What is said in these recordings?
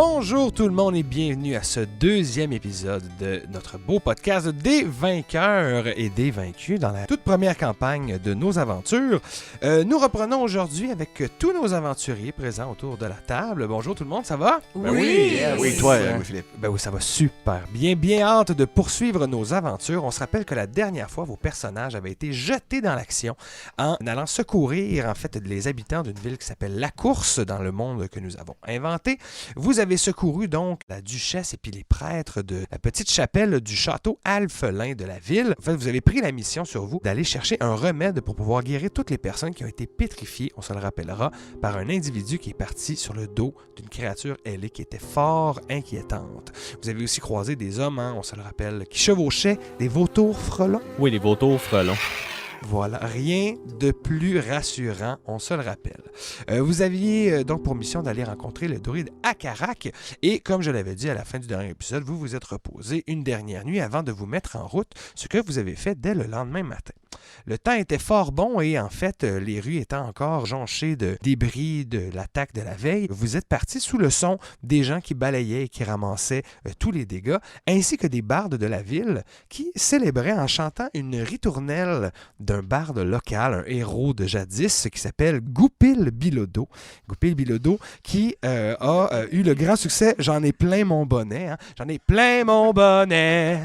Bonjour tout le monde et bienvenue à ce deuxième épisode de notre beau podcast des vainqueurs et des vaincus dans la toute première campagne de nos aventures. Nous reprenons aujourd'hui avec tous nos aventuriers présents autour de la table. Bonjour tout le monde, ça va? Oui! Yes. Oui, toi, Louis-Philippe. Ben oui, ça va super bien. Bien hâte de poursuivre nos aventures. On se rappelle que la dernière fois, vos personnages avaient été jetés dans l'action en allant secourir en fait les habitants d'une ville qui s'appelle La Course dans le monde que nous avons inventé. Vous avez secouru donc la duchesse et puis les prêtres de la petite chapelle du château alphelin de la ville. En fait, vous avez pris la mission sur vous d'aller chercher un remède pour pouvoir guérir toutes les personnes qui ont été pétrifiées, on se le rappellera, par un individu qui est parti sur le dos d'une créature ailée qui était fort inquiétante. Vous avez aussi croisé des hommes, on se le rappelle, qui chevauchaient des vautours frelons. Oui, les vautours frelons. Voilà, rien de plus rassurant, on se le rappelle. Vous aviez donc pour mission d'aller rencontrer le druide Akarak et comme je l'avais dit à la fin du dernier épisode, vous vous êtes reposé une dernière nuit avant de vous mettre en route, ce que vous avez fait dès le lendemain matin. Le temps était fort bon et en fait, les rues étant encore jonchées de débris de l'attaque de la veille, vous êtes parti sous le son des gens qui balayaient et qui ramassaient tous les dégâts, ainsi que des bardes de la ville qui célébraient en chantant une ritournelle d'un barde local, un héros de jadis qui s'appelle Goupil Bilodeau. Goupil Bilodeau qui a eu le grand succès « J'en ai plein mon bonnet ». J'en ai plein mon bonnet.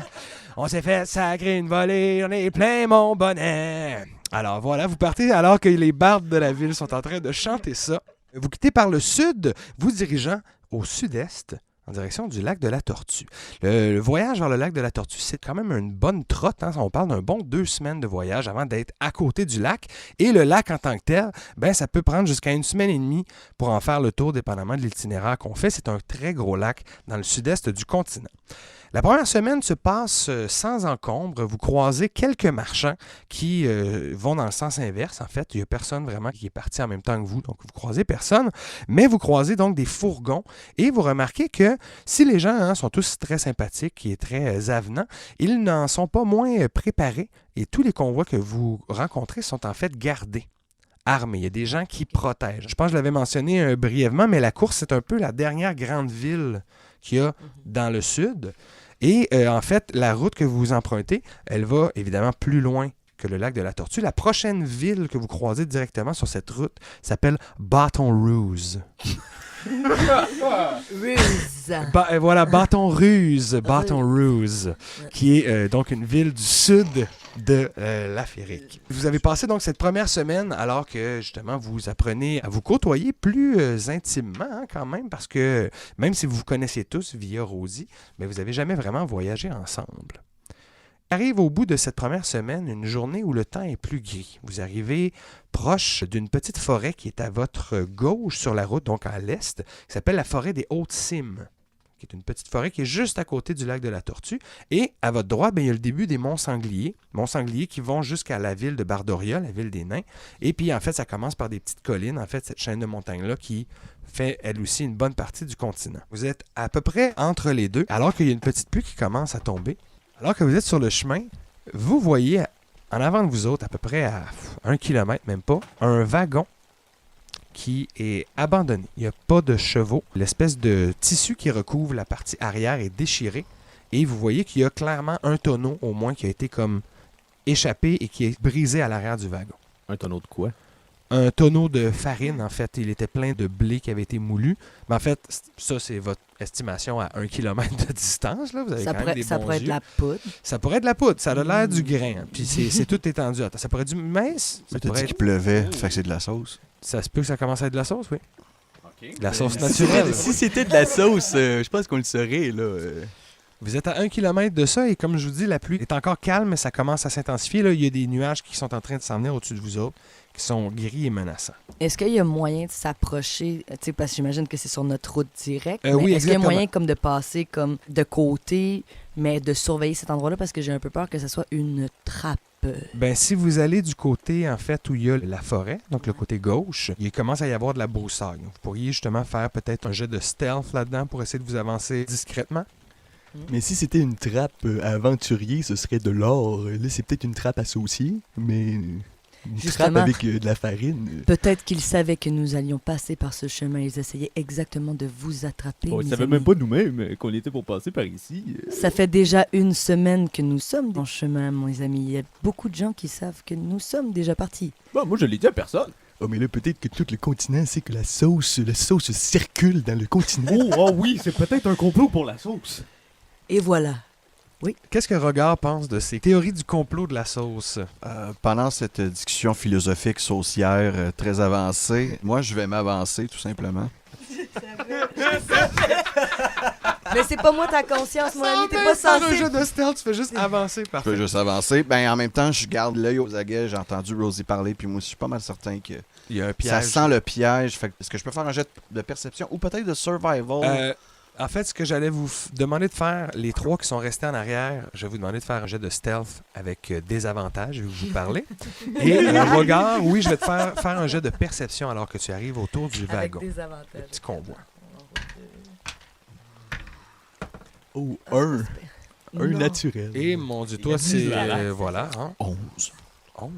On s'est fait sacrer une volée, j'en ai plein mon bonnet. Alors voilà, vous partez alors que les bardes de la ville sont en train de chanter ça. Vous quittez par le sud, vous dirigeant au sud-est, en direction du lac de la Tortue. Le voyage vers le lac de la Tortue, c'est quand même une bonne trotte. On parle d'un bon 2 semaines de voyage avant d'être à côté du lac. Et le lac en tant que tel, ça peut prendre jusqu'à 1 semaine et demie pour en faire le tour, dépendamment de l'itinéraire qu'on fait. C'est un très gros lac dans le sud-est du continent. La première semaine se passe sans encombre. Vous croisez quelques marchands qui vont dans le sens inverse. En fait, il n'y a personne vraiment qui est parti en même temps que vous, donc vous croisez personne. Mais vous croisez donc des fourgons et vous remarquez que si les gens sont tous très sympathiques et très avenants, ils n'en sont pas moins préparés et tous les convois que vous rencontrez sont en fait gardés. Armés. Il y a des gens qui protègent. Je pense que je l'avais mentionné brièvement, mais La Course, c'est un peu la dernière grande ville qu'il y a dans le sud. Et en fait, la route que vous empruntez, elle va évidemment plus loin que le lac de la Tortue. La prochaine ville que vous croisez directement sur cette route s'appelle Bâton Rouge. Voilà, Bâton Rouge, qui est donc une ville du sud de l'Afrique. Vous avez passé donc cette première semaine alors que justement vous apprenez à vous côtoyer plus intimement quand même parce que même si vous vous connaissiez tous via Rosie, mais vous n'avez jamais vraiment voyagé ensemble. Arrive au bout de cette première semaine une journée où le temps est plus gris. Vous arrivez proche d'une petite forêt qui est à votre gauche sur la route, donc à l'est, qui s'appelle la forêt des Hautes-Cimes, qui est une petite forêt qui est juste à côté du lac de la Tortue. Et à votre droite, il y a le début des monts sangliers qui vont jusqu'à la ville de Bardoria, la ville des nains. Et puis en fait, ça commence par des petites collines, en fait, cette chaîne de montagnes-là qui fait elle aussi une bonne partie du continent. Vous êtes à peu près entre les deux, alors qu'il y a une petite pluie qui commence à tomber. Alors que vous êtes sur le chemin, vous voyez en avant de vous autres, à peu près à 1 kilomètre, même pas, un wagon qui est abandonné. Il n'y a pas de chevaux. L'espèce de tissu qui recouvre la partie arrière est déchiré. Et vous voyez qu'il y a clairement un tonneau au moins qui a été comme échappé et qui est brisé à l'arrière du wagon. Un tonneau de quoi? Un tonneau de farine, en fait. Il était plein de blé qui avait été moulu. Mais en fait, ça, c'est votre estimation à 1 kilomètre de distance. Là. Vous avez Ça quand même des pourrait bons être yeux. de la poudre. Ça pourrait être de la poudre. Ça a l'air du grain. Puis c'est tout étendu. Attends, ça pourrait être du mince. Mais t'as dit qu'il pleuvait, fait que c'est de la sauce. Ça se peut que ça commence à être de la sauce, oui. Okay. De la sauce naturelle. Si c'était de la sauce, je pense qu'on le saurait, là. Vous êtes à 1 kilomètre de ça et comme je vous dis, la pluie est encore calme, mais ça commence à s'intensifier. Là, il y a des nuages qui sont en train de s'en venir au-dessus de vous autres, qui sont gris et menaçants. Est-ce qu'il y a moyen de s'approcher, parce que j'imagine que c'est sur notre route directe, mais oui, est-ce qu'il y a exactement. moyen comme de passer comme de côté, mais de surveiller cet endroit-là parce que j'ai un peu peur que ce soit une trappe? Si vous allez du côté, en fait, où il y a la forêt, donc le côté gauche, il commence à y avoir de la broussaille. Donc, vous pourriez justement faire peut-être un jet de stealth là-dedans pour essayer de vous avancer discrètement. Mais si c'était une trappe à aventurier, ce serait de l'or. Là, c'est peut-être une trappe associée, mais... Une Justement. trappe avec de la farine. Peut-être qu'ils savaient que nous allions passer par ce chemin. Ils essayaient exactement de vous attraper. On ne mes savait amis. même pas nous-mêmes qu'on était pour passer par ici. Ça fait déjà une semaine que nous sommes en chemin, mes amis. Il y a beaucoup de gens qui savent que nous sommes déjà partis. Bon, moi, je l'ai dit à personne. Oh, mais là, peut-être que tout le continent sait que la sauce circule dans le continent. Oh oui, c'est peut-être un complot pour la sauce. Et voilà. Qu'est-ce que Regard pense de ces théories du complot de la sauce? Pendant cette discussion philosophique saucière très avancée, moi, je vais m'avancer, tout simplement. Mais c'est pas moi ta conscience, mon ami. T'es pas Dans un censé. jeu de stealth, tu fais juste avancer Je parfait. peux juste avancer. Ben, en même temps, je garde l'œil aux aguets. J'ai entendu Rosie parler, puis moi, je suis pas mal certain que Il y a un piège. ça sent le piège. Fait que, est-ce que je peux faire un jet de perception ou peut-être de survival? En fait, ce que j'allais vous demander de faire, les 3 qui sont restés en arrière, je vais vous demander de faire un jet de stealth avec des avantages, je vais vous parler. Et Regard, oui, je vais te faire un jet de perception alors que tu arrives autour du Avec wagon. des avantages. Petit convoi. Oh, un Non. naturel. Et mon Dieu, Il toi, a c'est... mis la race. voilà, hein? 11. 11.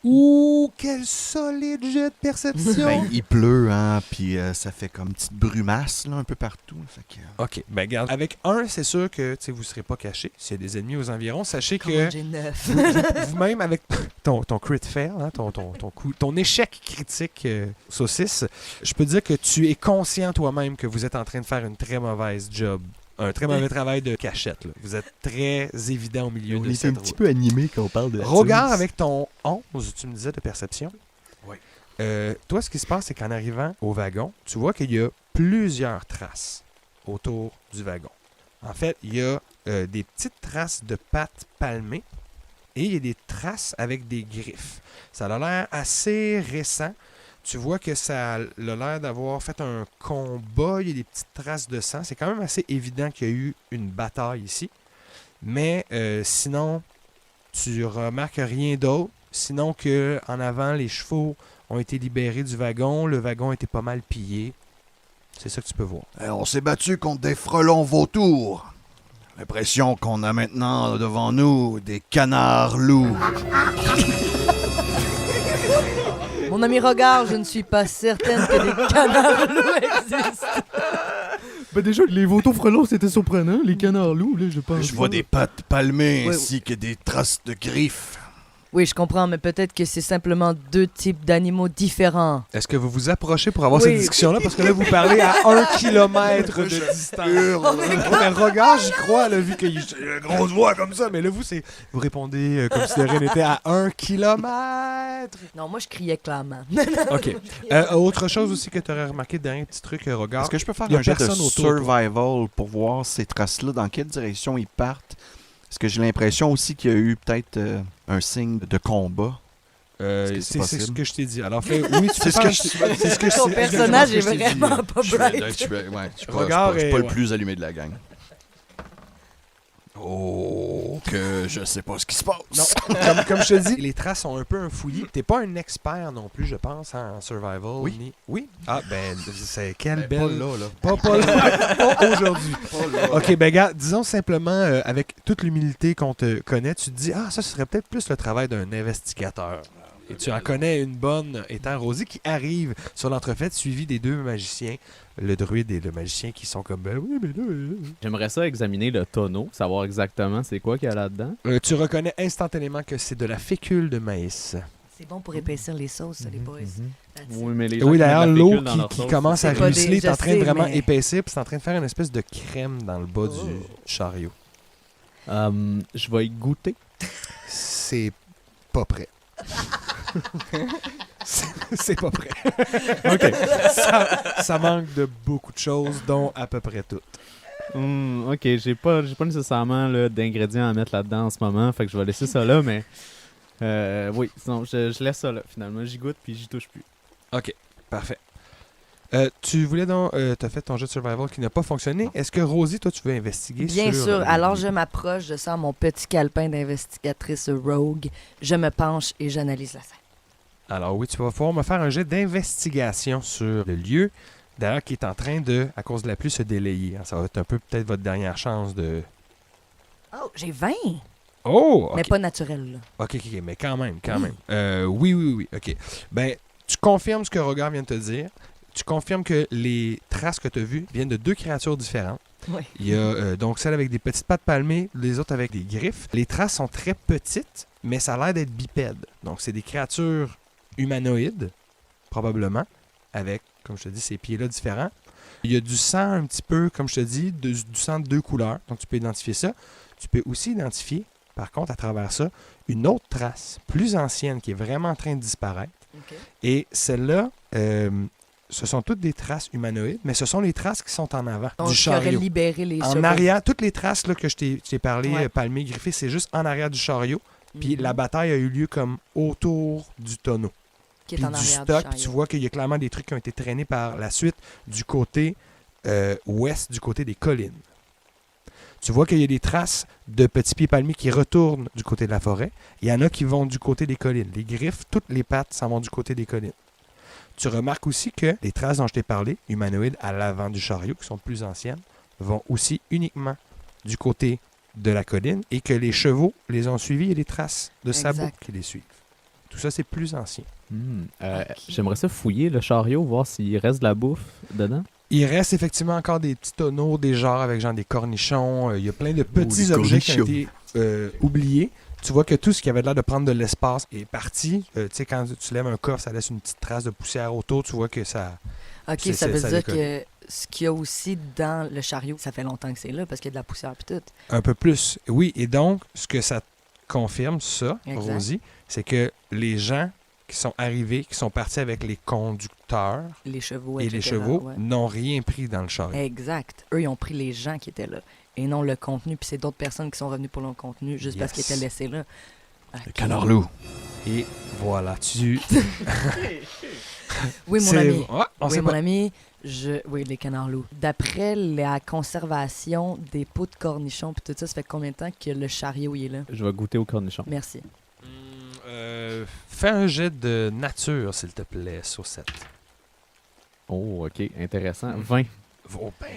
Ouh, quel solide jet de perception! Ben, il pleut, hein, puis ça fait comme une petite brumasse, là, un peu partout. Fait que... OK, ben regarde, avec 1, c'est sûr que vous ne serez pas caché. S'il y a des ennemis aux environs, sachez Comment que j'ai 9. vous-même, avec ton crit fail, hein, ton échec critique saucisse, je peux dire que tu es conscient toi-même que vous êtes en train de faire une très mauvaise job. Un très mauvais travail de cachette. Là. Vous êtes très évident au milieu On de est cette un petit route. peu animé quand on parle de la Regarde sauce. avec ton 11, tu me disais, de perception. Oui. Toi, ce qui se passe, c'est qu'en arrivant au wagon, tu vois qu'il y a plusieurs traces autour du wagon. En fait, il y a des petites traces de pattes palmées et il y a des traces avec des griffes. Ça a l'air assez récent. Tu vois que ça a l'air d'avoir fait un combat. Il y a des petites traces de sang. C'est quand même assez évident qu'il y a eu une bataille ici. Mais sinon, tu remarques rien d'autre. Sinon que en avant, les chevaux ont été libérés du wagon. Le wagon était pas mal pillé. C'est ça que tu peux voir. On s'est battu contre des frelons vautours. L'impression qu'on a maintenant devant nous des canards loups. Mon ami, regarde, je ne suis pas certaine que des canards loups existent. Ben déjà, les vautours frelons, c'était surprenant. Les canards loups, là, je pense. Je vois des pattes palmées Oui. ainsi que des traces de griffes. Oui, je comprends, mais peut-être que c'est simplement 2 types d'animaux différents. Est-ce que vous vous approchez pour avoir Oui. cette discussion-là? Parce que là, vous parlez à 1 kilomètre de distance. Mais regarde, j'y crois, là, vu qu'il y a une grosse voix comme ça. Mais là, vous répondez comme si de rien n'était à 1 kilomètre. Non, moi, je criais clairement. OK. Autre chose aussi que tu aurais remarqué, dernier petit truc, regarde. Est-ce que je peux faire Il y a un jet de personne autour, survival pour voir ces traces-là, dans quelle direction ils partent? Parce que j'ai l'impression aussi qu'il y a eu peut-être un signe de combat. Est-ce que c'est c'est ce possible? que je t'ai dit. Alors, oui, tu C'est peux ce faire que un- c'est ce que je Ton sais- personnage est exactement ce que je t'ai dit. vraiment pas bright. Je suis Regard pas et- le ouais. plus allumé de la gang. Oh, que je sais pas ce qui se passe. Non, comme je te dis, les traces sont un peu un fouillis. T'es pas un expert non plus, je pense, en survival. Oui. Oui? Ah, ben, c'est quelle Ben, pas belle... là, là. Pas là. Pas aujourd'hui. OK, ben gars, disons simplement, avec toute l'humilité qu'on te connaît, tu te dis, ah, ça serait peut-être plus le travail d'un investigateur. Et tu en connais une bonne, étant Rosie, qui arrive sur l'entrefaite, suivi des 2 magiciens, le druide et le magicien, qui sont comme, ben oui, mais là... J'aimerais ça examiner le tonneau, savoir exactement c'est quoi qu'il y a là-dedans. Tu reconnais instantanément que c'est de la fécule de maïs. C'est bon pour épaissir les sauces, ça, les boys. That's it. Oui, mais les gens Oui, qui mettent d'ailleurs, de la l'eau fécule dans leur qui sauce, commence à C'est pas des- ruisseler est en je train de sais, vraiment mais- épaissir, puis c'est en train de faire une espèce de crème dans le bas du chariot. je vais y goûter. C'est pas prêt. C'est pas prêt. OK. Ça manque de beaucoup de choses, dont à peu près tout. OK, j'ai pas nécessairement là, d'ingrédients à mettre là-dedans en ce moment, fait que je vais laisser ça là, mais oui, sinon je laisse ça là, finalement. J'y goûte puis j'y touche plus. OK, parfait. Tu voulais donc... t'as fait ton jeu de survival qui n'a pas fonctionné. Est-ce que, Rosie, toi, tu veux investiguer Bien sur... sûr. Alors, je m'approche, je sors mon petit calepin d'investigatrice rogue, je me penche et j'analyse la scène. Alors oui, tu vas pouvoir me faire un jet d'investigation sur le lieu, d'ailleurs, qui est en train de, à cause de la pluie, se délayer. Ça va être un peu peut-être votre dernière chance de... Oh, j'ai 20! Oh! OK. Mais pas naturel, là. OK, mais quand même. Oui. OK. Ben, tu confirmes ce que Rogar vient de te dire. Tu confirmes que les traces que tu as vues viennent de 2 créatures différentes. Oui. Il y a donc celle avec des petites pattes palmées, les autres avec des griffes. Les traces sont très petites, mais ça a l'air d'être bipède. Donc, c'est des créatures humanoïdes, probablement, avec, comme je te dis, ces pieds-là différents. Il y a du sang un petit peu, comme je te dis, du sang de 2 couleurs. Donc, tu peux identifier ça. Tu peux aussi identifier, par contre, à travers ça, une autre trace, plus ancienne, qui est vraiment en train de disparaître. OK. Et celle-là, ce sont toutes des traces humanoïdes, mais ce sont les traces qui sont en avant Donc, du qui aurait chariot. libéré les En chevaux. arrière, toutes les traces là, que je t'ai parlé, Ouais. palmées, griffées, c'est juste en arrière du chariot. Puis Mhm. la bataille a eu lieu comme autour du tonneau. Qui est Puis en du arrière stock, du tu chariot. vois qu'il y a clairement des trucs qui ont été traînés par la suite du côté ouest, du côté des collines. Tu vois qu'il y a des traces de petits pieds palmiers qui retournent du côté de la forêt. Il y en a qui vont du côté des collines. Les griffes, toutes les pattes s'en vont du côté des collines. Tu remarques aussi que les traces dont je t'ai parlé, humanoïdes à l'avant du chariot, qui sont plus anciennes, vont aussi uniquement du côté de la colline et que les chevaux les ont suivis et les traces de sabots Exact. qui les suivent. Tout ça, c'est plus ancien. Ok. J'aimerais ça fouiller le chariot, voir s'il reste de la bouffe dedans. Il reste effectivement encore des petits tonneaux, des genres avec genre des cornichons. Il y a plein de petits des objets qui ont cornichons. été oubliés. Tu vois que tout ce qui avait l'air de prendre de l'espace est parti. Tu sais, quand tu lèves un coffre, ça laisse une petite trace de poussière autour. Tu vois que ça... OK, C'est- ça c'est- veut ça dire décolle. que ce qu'il y a aussi dans le chariot, ça fait longtemps que c'est là parce qu'il y a de la poussière et tout. Un peu plus. Oui, et donc, ce que ça confirme, ça, Exact. Rosie, c'est que les gens qui sont arrivés, qui sont partis avec les conducteurs Les chevaux, et les etc., chevaux, ouais. n'ont rien pris dans le chariot. Exact. Eux, ils ont pris les gens qui étaient là et non le contenu. Puis c'est d'autres personnes qui sont revenues pour le contenu juste parce qu'ils Yes. étaient laissés là. Le Ok. canard loup. Et voilà, tu... Oui, mon C'est- ami. Ouais, on Oui, sait mon pas. ami. Oui, les canards loups. D'après la conservation des pots de cornichons puis tout ça, ça fait combien de temps que le chariot il est là? Je vais goûter au cornichon. Merci. Fais un jet de nature, s'il te plaît, sur 7. Oh, ok, intéressant. 20. Oh, ben,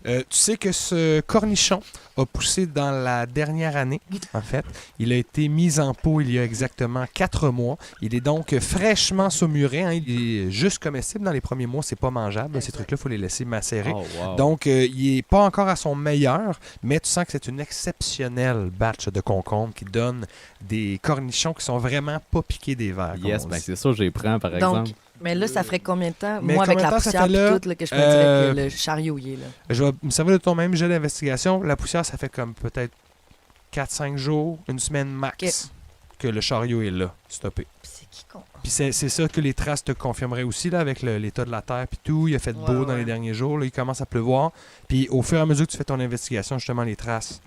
tu sais que ce cornichon a poussé dans la dernière année, en fait. Il a été mis en pot il y a exactement 4 mois. Il est donc fraîchement saumuré. Hein. Il est juste comestible dans les premiers mois. C'est pas mangeable. Ces trucs-là, il faut les laisser macérer. Oh, wow. Donc, il n'est pas encore à son meilleur, mais tu sens que c'est une exceptionnelle batch de concombres qui donne des cornichons qui sont vraiment pas piqués des vers. comme Yes, on ben dit. c'est ça, j'ai prends par Donc, exemple. mais là, ça ferait combien de temps? Mais Moi, avec combien la de temps ça poussière fait là? et tout, là, que je me dirais que le chariot il est là. Je vais me servir de ton même jet d'investigation. La poussière, ça fait comme peut-être 4-5 jours, une semaine max, que le chariot est là, stoppé. Puis c'est qui con? Puis c'est ça que les traces te confirmeraient aussi, là, avec l'état de la terre puis tout. Il a fait beau Ouais, dans les ouais. derniers jours. Là, il commence à pleuvoir. Puis au fur et à mesure que tu fais ton investigation, justement, les traces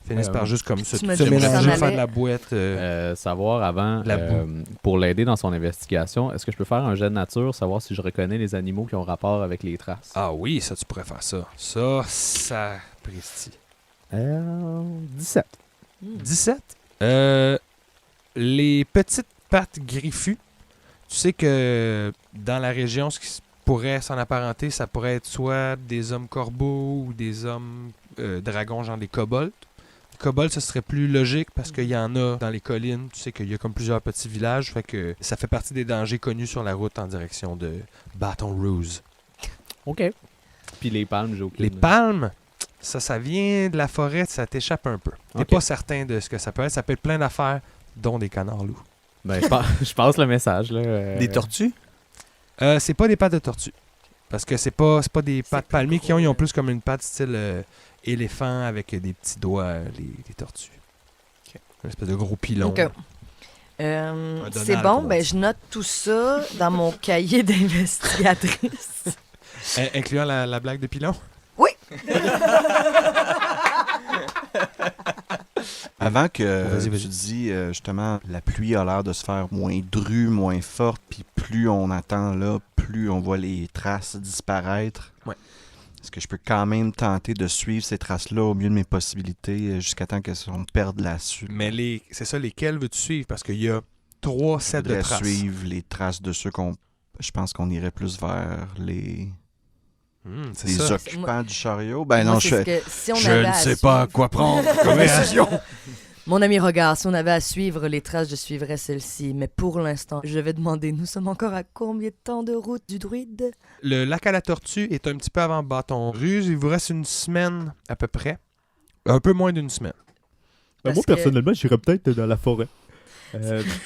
finissent par juste comme se tu m'as dit que mélanger, ça en faire de allait- la boîte. Savoir avant, La boue. pour l'aider dans son investigation, est-ce que je peux faire un jet de nature, savoir si je reconnais les animaux qui ont rapport avec les traces? Ah oui, ça, tu pourrais faire ça. Ça presti. 17. 17. Les petites pattes griffues, tu sais que dans la région, ce qui pourrait s'en apparenter, ça pourrait être soit des hommes corbeaux ou des hommes dragons, genre des kobolds. Les kobolds, ce serait plus logique parce qu'il y en a dans les collines. Tu sais qu'il y a comme plusieurs petits villages, fait que ça fait partie des dangers connus sur la route en direction de Baton Rouge. OK. Puis les palmes, j'ai aucune. Les palmes, ça vient de la forêt, ça t'échappe un peu. T'es Ok. pas certain de ce que ça peut être. Ça peut être plein d'affaires, dont des canards loups. Ben, je passe le message, là. Des tortues? C'est pas des pattes de tortue. Parce que c'est pas des pattes plus palmiers gros, qui ont. Ils ont là. plus comme une patte style éléphant avec des petits doigts, les tortues. Une espèce de gros pilon. OK. Donald, C'est bon, comme on ben dit. je note tout ça dans mon cahier d'investigatrice. Incluant la blague de pilon. Avant que Vas-y, vas-y. tu dis, justement, la pluie a l'air de se faire moins drue, moins forte, puis plus on attend là, plus on voit les traces disparaître. Ouais. Est-ce que je peux quand même tenter de suivre ces traces-là au mieux de mes possibilités jusqu'à temps qu'on perde la suite? Mais c'est ça, lesquels veux-tu suivre? Parce qu'il y a 3 sets de traces. Suivre les traces de ceux qu'on... Je pense qu'on irait plus vers les C'est les ça. occupants du chariot. Ben Moi, non, c'est je ce fais... que- si on Je avait ne à sais pas suivre- quoi prendre comme décision. Mon ami, regarde, si on avait à suivre les traces, je suivrais celle-ci. Mais pour l'instant, je vais demander, nous sommes encore à combien de temps de route du druide? Le lac à la tortue est un petit peu avant Bâton Rouge. Il vous reste une semaine à peu près. Un peu moins d'une semaine. Parce moi, que- personnellement, j'irais peut-être dans la forêt. Il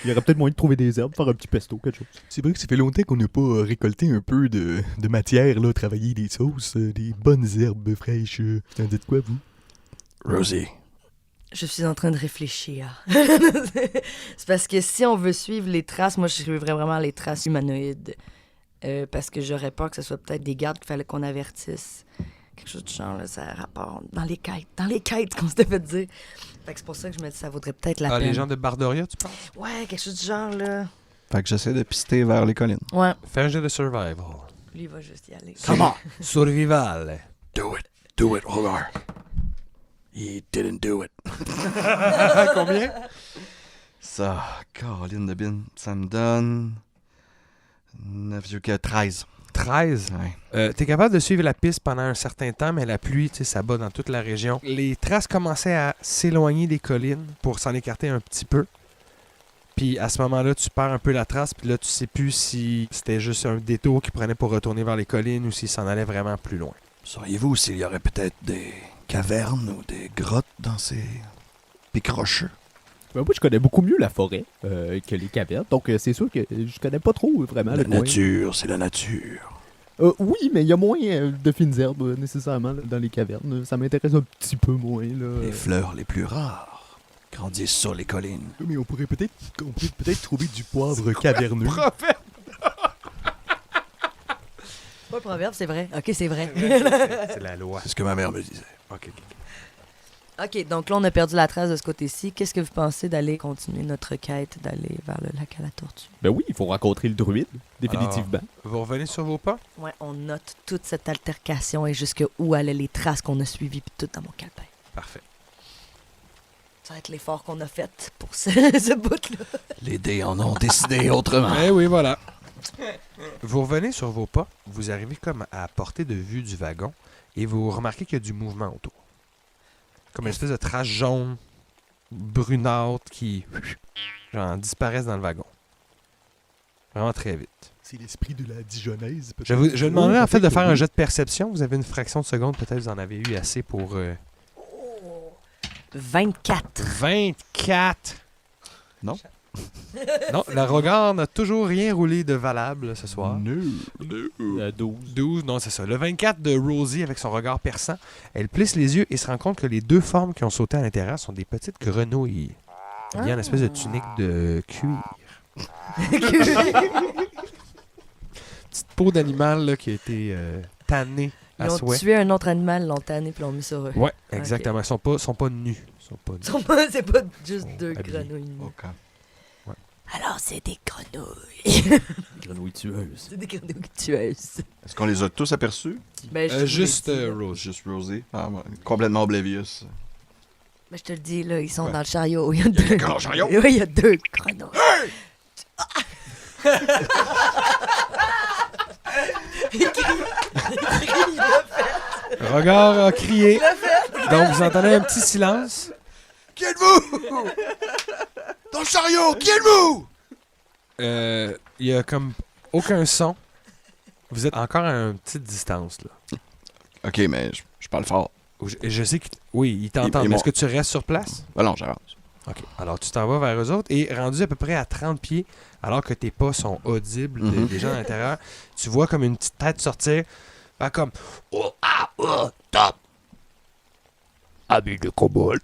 y aurait peut-être moyen de trouver des herbes, faire un petit pesto, quelque chose. C'est vrai que ça fait longtemps qu'on n'a pas récolté un peu de matière, là, travailler des sauces, des bonnes herbes fraîches. Vous en dites quoi, vous? Rosie. Je suis en train de réfléchir. C'est parce que si on veut suivre les traces, moi, je suivrais vraiment les traces humanoïdes. Parce que j'aurais peur que ce soit peut-être des gardes qu'il fallait qu'on avertisse. Quelque chose du genre, là, ça a rapport dans les quêtes qu'on s'était fait dire. Fait que c'est pour ça que je me dis ça vaudrait peut-être la peine. Les gens de Bardoria, tu penses? Ouais, quelque chose du genre, là. Fait que j'essaie de pister vers les collines. Ouais, Fais un jeu de survival. lui, il va juste y aller. Come on! Survival. Do it, Rogar. He didn't do it. Combien? Ça, Caroline de Bin, ça me donne 9 yeux que 13. 13. Ouais. T'es capable de suivre la piste pendant un certain temps, mais la pluie, tu sais, ça bat dans toute la région. Les traces commençaient à s'éloigner des collines pour s'en écarter un petit peu. Puis à ce moment-là, tu perds un peu la trace, puis là, tu sais plus si c'était juste un détour qu'il prenait pour retourner vers les collines ou s'il s'en allait vraiment plus loin. Sauriez-vous s'il y aurait peut-être des cavernes ou des grottes dans ces pics rocheux? Ben, moi, je connais beaucoup mieux la forêt que les cavernes, donc c'est sûr que je connais pas trop vraiment le coin. C'est la nature. Oui, mais il y a moins de fines herbes nécessairement là, dans les cavernes. Ça m'intéresse un petit peu moins. Là. Les fleurs les plus rares grandissent sur les collines. Mais on pourrait peut-être trouver du poivre caverneux. Pas le proverbe, c'est vrai. OK, c'est vrai. C'est la loi. C'est ce que ma mère me disait. OK. OK, donc là, on a perdu la trace de ce côté-ci. Qu'est-ce que vous pensez d'aller continuer notre quête, d'aller vers le lac à la tortue? Ben oui, il faut rencontrer le druide, définitivement. Vous revenez sur vos pas? Ouais, on note toute cette altercation et jusqu'où allaient les traces qu'on a suivies, puis tout dans mon calepin. Parfait. Ça va être l'effort qu'on a fait pour ce bout-là. Les dés en ont décidé autrement. Eh oui, voilà. Vous revenez sur vos pas, vous arrivez comme à portée de vue du wagon et vous remarquez qu'il y a du mouvement autour. Comme une espèce de trace jaune, brunâtre qui genre, disparaissent dans le wagon. Vraiment très vite. C'est l'esprit de la Dijonnaise, peut-être. Je vous demanderais en fait de peut-être faire que un oui. jet de perception. Vous avez une fraction de seconde, peut-être vous en avez eu assez pour 24. 24. Non. Non, la Rogar n'a toujours rien roulé de valable ce soir. 12. 12, non, c'est ça. Le 24 de Rosie, avec son regard perçant, elle plisse les yeux et se rend compte que les deux formes qui ont sauté à l'intérieur sont des petites grenouilles. Il y a une espèce de tunique de cuir. Petite peau d'animal là, qui a été tannée Ils à ont souhait. tué un autre animal, l'ont tanné, puis l'ont mis sur eux. Ouais, exactement. Ils sont pas nus. C'est pas juste deux habillés. grenouilles. Ok. Alors, c'est des grenouilles. Grenouille tueuse. C'est des grenouilles tueuses. Est-ce qu'on les a tous aperçus? Ben, je te Juste le dis, là. Rose. Juste Rosie. Ah, ouais. Complètement oblivious. Ben, je te le dis, là, ils sont Ouais. dans le chariot. Il y a deux. Dans le chariot? Oui, il y a deux grenouilles. Regard a crié. Donc, vous entendez un petit silence. Qui êtes-vous? Dans le chariot! Qui êtes-vous? Il y a comme aucun son. Vous êtes encore à une petite distance, là. Ok, mais je parle fort. Je sais que... Oui, ils t'entendent. Et Mais moi- est-ce que tu restes sur place? Ben non, j'avance. OK. Alors, tu t'en vas vers eux autres et rendu à peu près à 30 pieds, alors que tes pas sont audibles Mhm. des gens à l'intérieur, tu vois comme une petite tête sortir, faire comme « Oh, ah, oh, top! » Ami de kobold.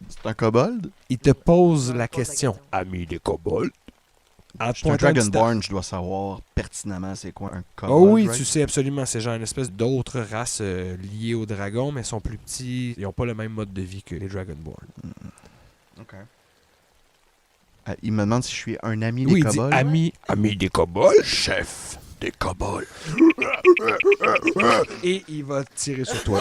C'est un kobold? Il te pose Ouais, la pose la question. question. Ami de kobold. En Je suis un pointant un petit Dragonborn, je dois savoir pertinemment c'est quoi un kobold. Oh oui, right? tu sais absolument. C'est genre une espèce d'autres races liées aux dragons, mais sont plus petits. Ils n'ont pas le même mode de vie que les Dragonborn. Ok. Il me demande si je suis un ami Oui, des il dit kobolds. ami des kobolds, chef des kobolds. Et il va tirer sur toi.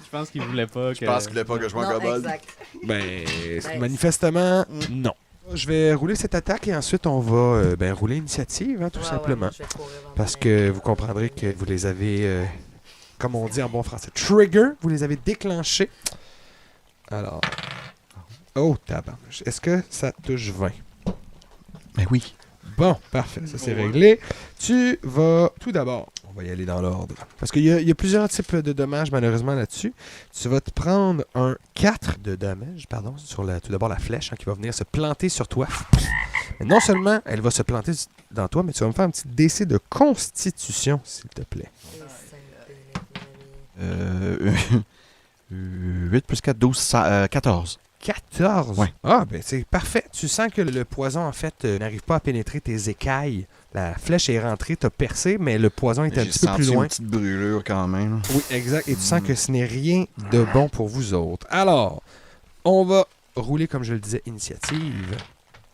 Je pense qu'il voulait pas que... Je pense qu'il voulait pas que je vois un Non, kobold. exact. Ben, Ben, manifestement, non. Je vais rouler cette attaque et ensuite on va rouler l'initiative, hein, tout Ouais, simplement. ouais, moi, je vais courir vers Parce mon que ami. vous comprendrez que vous les avez comme on dit en bon français. Trigger, vous les avez déclenchés. Alors. Oh, tabarnouche. Est-ce que ça touche 20? Ben oui. Bon, parfait. Ça, c'est réglé. Tu vas, tout d'abord, on va y aller dans l'ordre. Parce qu'il y a plusieurs types de dommages, malheureusement, là-dessus. Tu vas te prendre un 4 de dommages, pardon, sur tout d'abord la flèche qui va venir se planter sur toi. Mais non seulement elle va se planter dans toi, mais tu vas me faire un petit DC de constitution, s'il te plaît. 8 plus 4, 12, 14. 14? Ouais. Ah, ben c'est parfait. Tu sens que le poison, en fait, n'arrive pas à pénétrer tes écailles. La flèche est rentrée, t'as percé, mais le poison est un petit peu plus loin. Une petite brûlure quand même. Oui, exact. Et tu sens que ce n'est rien de bon pour vous autres. Alors, on va rouler, comme je le disais, initiative.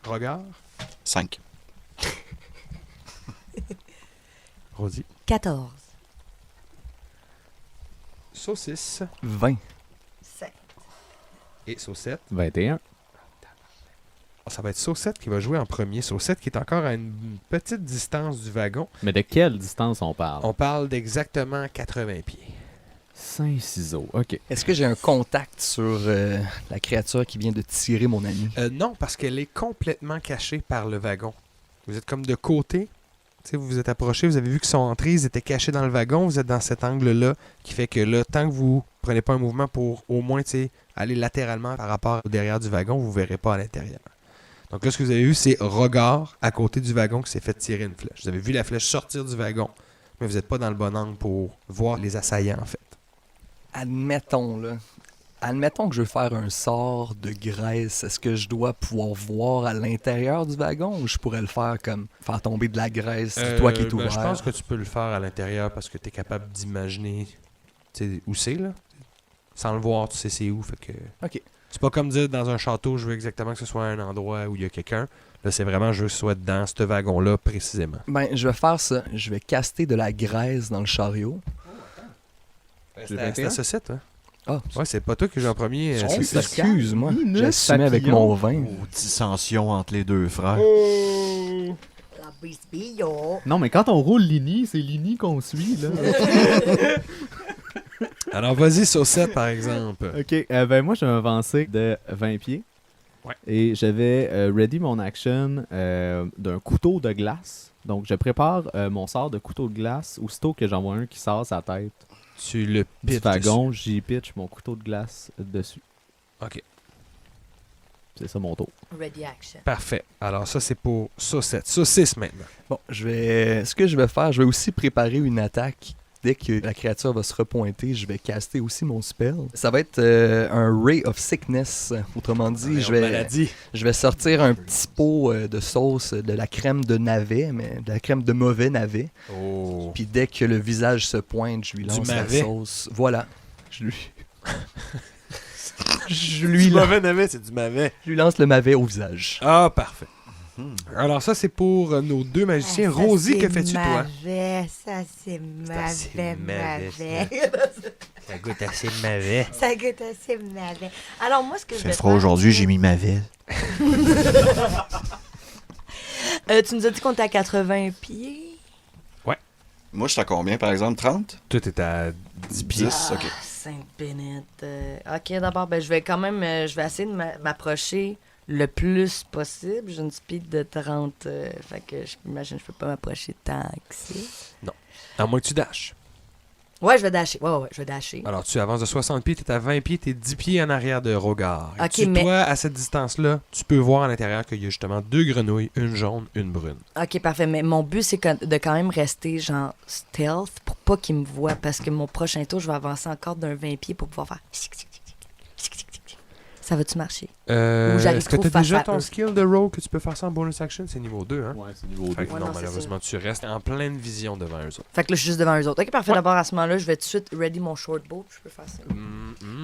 Regard. 5. Rosie. 14. Saucisse. 20. 7. Et Saucette. 21. Ça va être Saucette qui va jouer en premier. Saucette qui est encore à une petite distance du wagon. Mais de quelle distance on parle? On parle d'exactement 80 pieds. Saint-Ciseau, ok. Est-ce que j'ai un contact sur la créature qui vient de tirer mon ami? Non, parce qu'elle est complètement cachée par le wagon. Vous êtes comme de côté. Tu sais, vous vous êtes approchés, vous avez vu qu'ils sont entrés, ils étaient cachés dans le wagon. Vous êtes dans cet angle-là qui fait que là, tant que vous prenez pas un mouvement pour au moins aller latéralement par rapport au derrière du wagon, vous ne verrez pas à l'intérieur. Donc là, ce que vous avez vu, c'est Regard à côté du wagon qui s'est fait tirer une flèche. Vous avez vu la flèche sortir du wagon, mais vous n'êtes pas dans le bon angle pour voir les assaillants, en fait. Admettons que je veux faire un sort de graisse. Est-ce que je dois pouvoir voir à l'intérieur du wagon ou je pourrais le faire comme faire tomber de la graisse du toit qui est ouvert? Je pense que tu peux le faire à l'intérieur parce que tu es capable d'imaginer où c'est, là. Sans le voir, tu sais c'est où. Fait que... OK. C'est pas comme dire dans un château, je veux exactement que ce soit un endroit où il y a quelqu'un. Là, c'est vraiment, je veux que ce soit dans ce wagon-là précisément. Ben, je vais faire ça. Je vais caster de la graisse dans le chariot. C'est à Saucette, hein? Ah, Ouais, c'est pas toi qui joue en premier. excuse-moi. Minute, J'assumais avec papillon. mon vin. Oh, dissension entre les deux frères. La bisbille. Non, mais quand on roule Lini, c'est Lini qu'on suit, là. Alors, vas-y, Saucette, par exemple. Ok, ben moi, je vais m'avancer de 20 pieds. Ouais. Et j'avais ready mon action d'un couteau de glace. Donc, je prépare mon sort de couteau de glace aussitôt que j'en vois un qui sort sa tête Tu le du pitches wagon. J'y pitch mon couteau de glace dessus. OK. C'est ça mon tour. Ready action. Parfait. Alors, ça, c'est pour Saucette. Saucisse, maintenant. Bon, ce que je vais faire, je vais aussi préparer une attaque. Dès que la créature va se repointer, je vais caster aussi mon spell. Ça va être un Ray of Sickness. Autrement dit, je vais sortir un petit pot de sauce, de la crème de navet, mais de la crème de mauvais navet. Oh. Puis dès que le visage se pointe, je lui Du lance la mavet. sauce. Voilà. Je lui Du mauvais navet, c'est du mauvais. je lui lance le mavet au visage. Ah, parfait. Alors, ça, c'est pour nos deux magiciens. Rosie, que fais-tu, toi? Ça, c'est assez mauvais, mauvais. Ça goûte assez mauvais. Ça goûte assez mauvais. Alors, moi, ce que je vais Fait froid faire, aujourd'hui, c'est- j'ai mis ma veste. Tu nous as dit qu'on était à 80 pieds. Moi, je suis à combien, par exemple? 30? Tout est à 10 pieds. 10, ok. Sainte-Bénite. Ok, d'abord, je vais quand même je vais essayer de m'approcher le plus possible. J'ai une speed de 30. Fait que j'imagine que je peux pas m'approcher tant que ça. À moins que tu dashes. Ouais, je vais dasher. Ouais, je vais dasher. Alors, tu avances de 60 pieds, tu es à 20 pieds, tu es 10 pieds en arrière de Rogard. Et Ok, mais- toi, à cette distance-là, tu peux voir à l'intérieur qu'il y a justement 2 grenouilles, une jaune, une brune. Ok, parfait. Mais mon but, c'est de quand même rester genre stealth pour pas qu'il me voie. Parce que mon prochain tour, je vais avancer encore d'un 20 pieds pour pouvoir faire. Ça va-tu marcher? Ou j'arrive Est-ce que trop tu as face déjà à ton eux. skill de rogue que tu peux faire ça en bonus action? C'est niveau 2, hein? Ouais, c'est niveau Fait 2. que Ouais, non, non, c'est malheureusement, tu restes en pleine vision devant eux autres. Fait que là, je suis juste devant eux autres. Ok, parfait. D'abord, à ce moment-là, je vais tout de suite ready mon short bow. Je peux faire ça.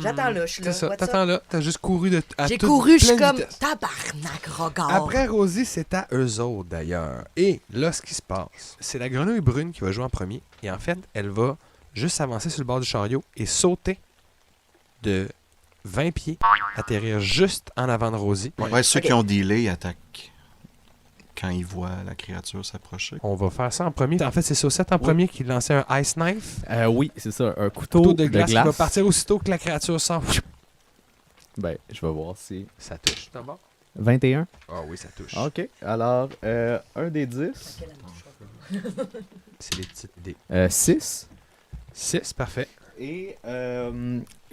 J'attends là, je suis là. C'est ça, What's t'attends là. T'as juste couru à J'ai toute couru, je suis pleine comme vitesse. tabarnak, regard. Après Rosie, c'est à eux autres d'ailleurs. Et là, ce qui se passe, c'est la grenouille brune qui va jouer en premier. Et en fait, elle va juste s'avancer sur le bord du chariot et sauter de 20 pieds, atterrir juste en avant de Rosie. Ouais, ceux Ok. qui ont delay attaquent quand il voit la créature s'approcher. On va faire ça en premier. En fait, c'est Saucette en premier qui lançait un Ice Knife. Oui, c'est ça. Un couteau, Couteau de glace qui va glace. partir aussitôt que la créature sort. Ben, je vais voir si... Ça touche. D'abord. 21. Ah oui, ça touche. OK. Alors, un des 10. C'est les petites dés. 6. 6, parfait. Et